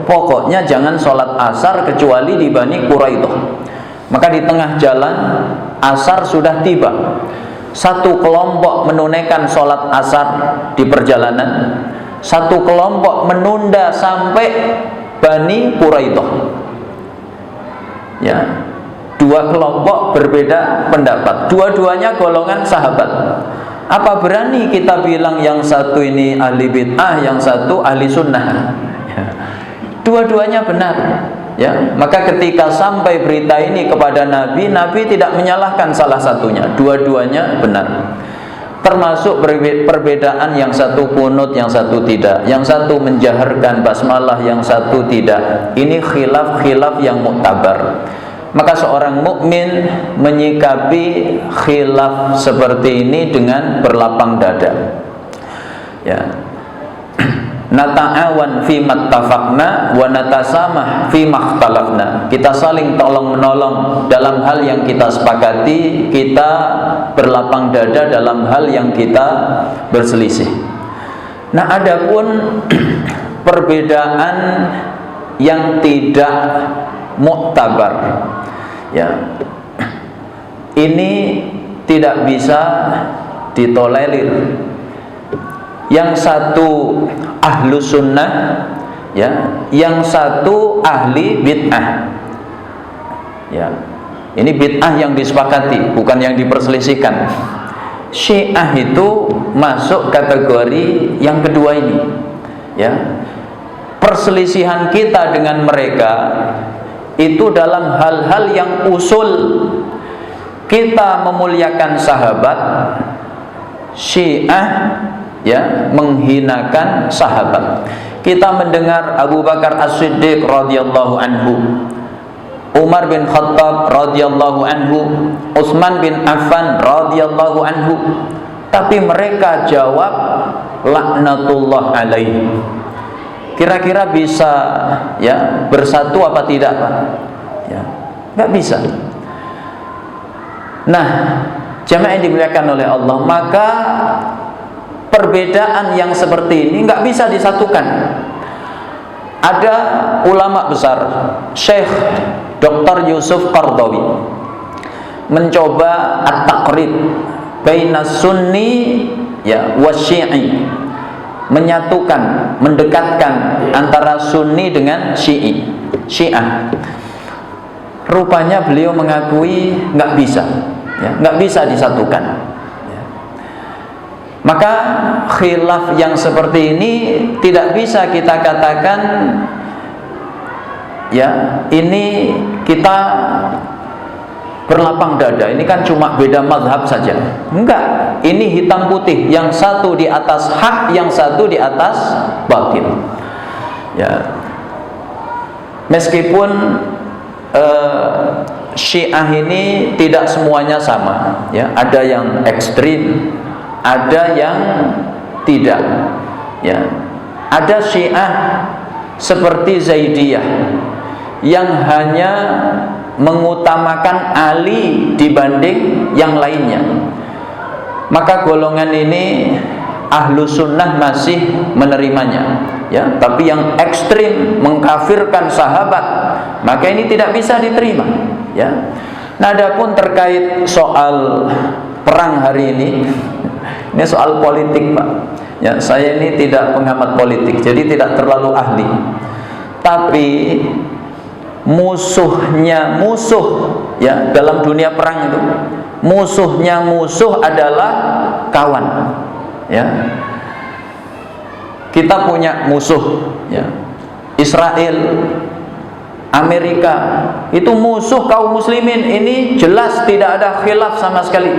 pokoknya jangan sholat asar kecuali di Bani Quraidah. Maka di tengah jalan asar sudah tiba, satu kelompok menunaikan sholat asar di perjalanan, satu kelompok menunda sampai Bani Quraidah. Ya, dua kelompok berbeda pendapat, dua-duanya golongan sahabat. Apa berani kita bilang yang satu ini ahli bid'ah, yang satu ahli sunnah? Ya. Dua-duanya benar. Ya, maka ketika sampai berita ini kepada Nabi, Nabi tidak menyalahkan salah satunya, dua-duanya benar. Termasuk perbedaan, yang satu kunut, yang satu tidak, yang satu menjaharkan basmalah, yang satu tidak. Ini khilaf-khilaf yang muktabar. Maka seorang mukmin menyikapi khilaf seperti ini dengan berlapang dada. Ya. Nata'awan fi mattafaqna wa natasamah fi makhtalafna. Kita saling tolong menolong dalam hal yang kita sepakati, kita berlapang dada dalam hal yang kita berselisih. Nah, adapun perbedaan yang tidak muktabar, ya, ini tidak bisa ditolerir. Yang satu ahlu sunnah, ya, yang satu ahli bid'ah. Ya, ini bid'ah yang disepakati, bukan yang diperselisihkan. Syiah itu masuk kategori yang kedua ini. Ya, perselisihan kita dengan mereka itu dalam hal-hal yang usul. Kita memuliakan sahabat, Syiah, ya, menghinakan sahabat. Kita mendengar Abu Bakar As-Siddiq radhiyallahu anhu, Umar bin Khattab radhiyallahu anhu, Utsman bin Affan radhiyallahu anhu, tapi mereka jawab laknatullah alaihi. Kira-kira bisa, ya, bersatu apa tidak, Pak? Ya, nggak bisa. Nah, jamaah yang dimuliakan oleh Allah, maka perbedaan yang seperti ini nggak bisa disatukan. Ada ulama besar, Syekh Dr. Yusuf Qardawi, mencoba at-taqrib baina sunni, ya, wasyi'i, menyatukan, mendekatkan antara sunni dengan syiah. Rupanya beliau mengakui nggak bisa, ya, nggak bisa disatukan. Maka khilaf yang seperti ini tidak bisa kita katakan, ya, ini kita berlapang dada, ini kan cuma beda mazhab saja. Enggak, ini hitam putih, yang satu di atas hak, yang satu di atas batil. Ya, meskipun Syiah ini tidak semuanya sama, ya, ada yang ekstrim, ada yang tidak, ya. Ada Syiah seperti Zaidiyah yang hanya mengutamakan Ali dibanding yang lainnya. Maka golongan ini ahlu sunnah masih menerimanya, ya. Tapi yang ekstrim mengkafirkan sahabat, maka ini tidak bisa diterima, ya. Nah, adapun terkait soal perang hari ini soal politik, Pak. Ya, saya ini tidak pengamat politik, jadi tidak terlalu ahli. Tapi musuhnya musuh, ya, dalam dunia perang itu, musuhnya musuh adalah kawan. Ya, kita punya musuh, ya, Israel, Amerika, itu musuh kaum muslimin. Ini jelas tidak ada khilaf sama sekali.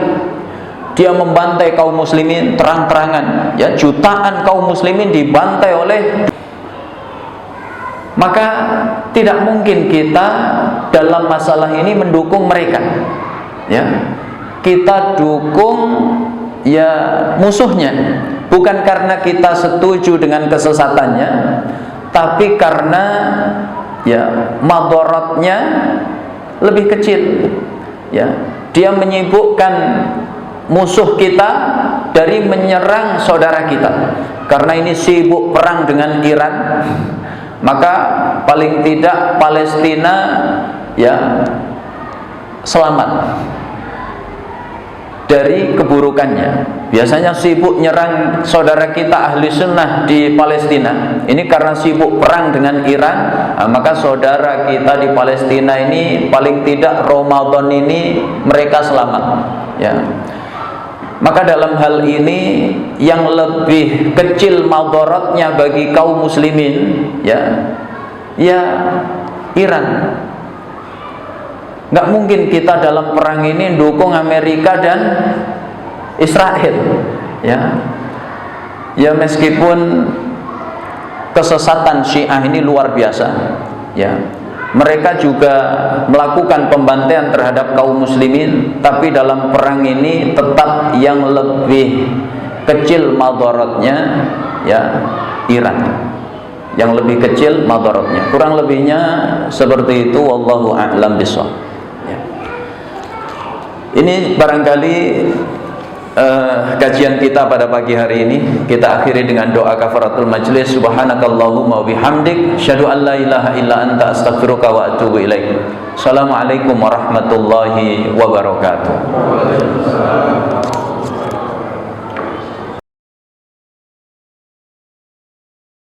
Dia membantai kaum muslimin terang-terangan, ya, jutaan kaum muslimin dibantai oleh. Maka tidak mungkin kita dalam masalah ini mendukung mereka, ya. Kita dukung, ya, musuhnya, bukan karena kita setuju dengan kesesatannya, tapi karena, ya, madaratnya lebih kecil, ya, dia menyibukkan musuh kita dari menyerang saudara kita. Karena ini sibuk perang dengan Iran, maka paling tidak Palestina ya selamat dari keburukannya. Biasanya sibuk nyerang saudara kita ahli sunnah di Palestina, ini karena sibuk perang dengan Iran. Maka saudara kita di Palestina ini paling tidak Ramadan ini mereka selamat ya. Maka dalam hal ini yang lebih kecil madaratnya bagi kaum muslimin ya Iran. Nggak mungkin kita dalam perang ini dukung Amerika dan Israel ya meskipun kesesatan Syiah ini luar biasa ya, mereka juga melakukan pembantaian terhadap kaum muslimin, tapi dalam perang ini tetap yang lebih kecil madaratnya ya Iran, yang lebih kecil madaratnya. Kurang lebihnya seperti itu, wallahu a'lam bishawab. Ini barangkali kajian kita pada pagi hari ini. Kita akhiri dengan doa kafaratul majlis. Subhanakallahumma wa bihamdik, asyhadu an la ilaha illa anta, astaghfiruka wa atubu ilaik. Assalamualaikum warahmatullahi wabarakatuh.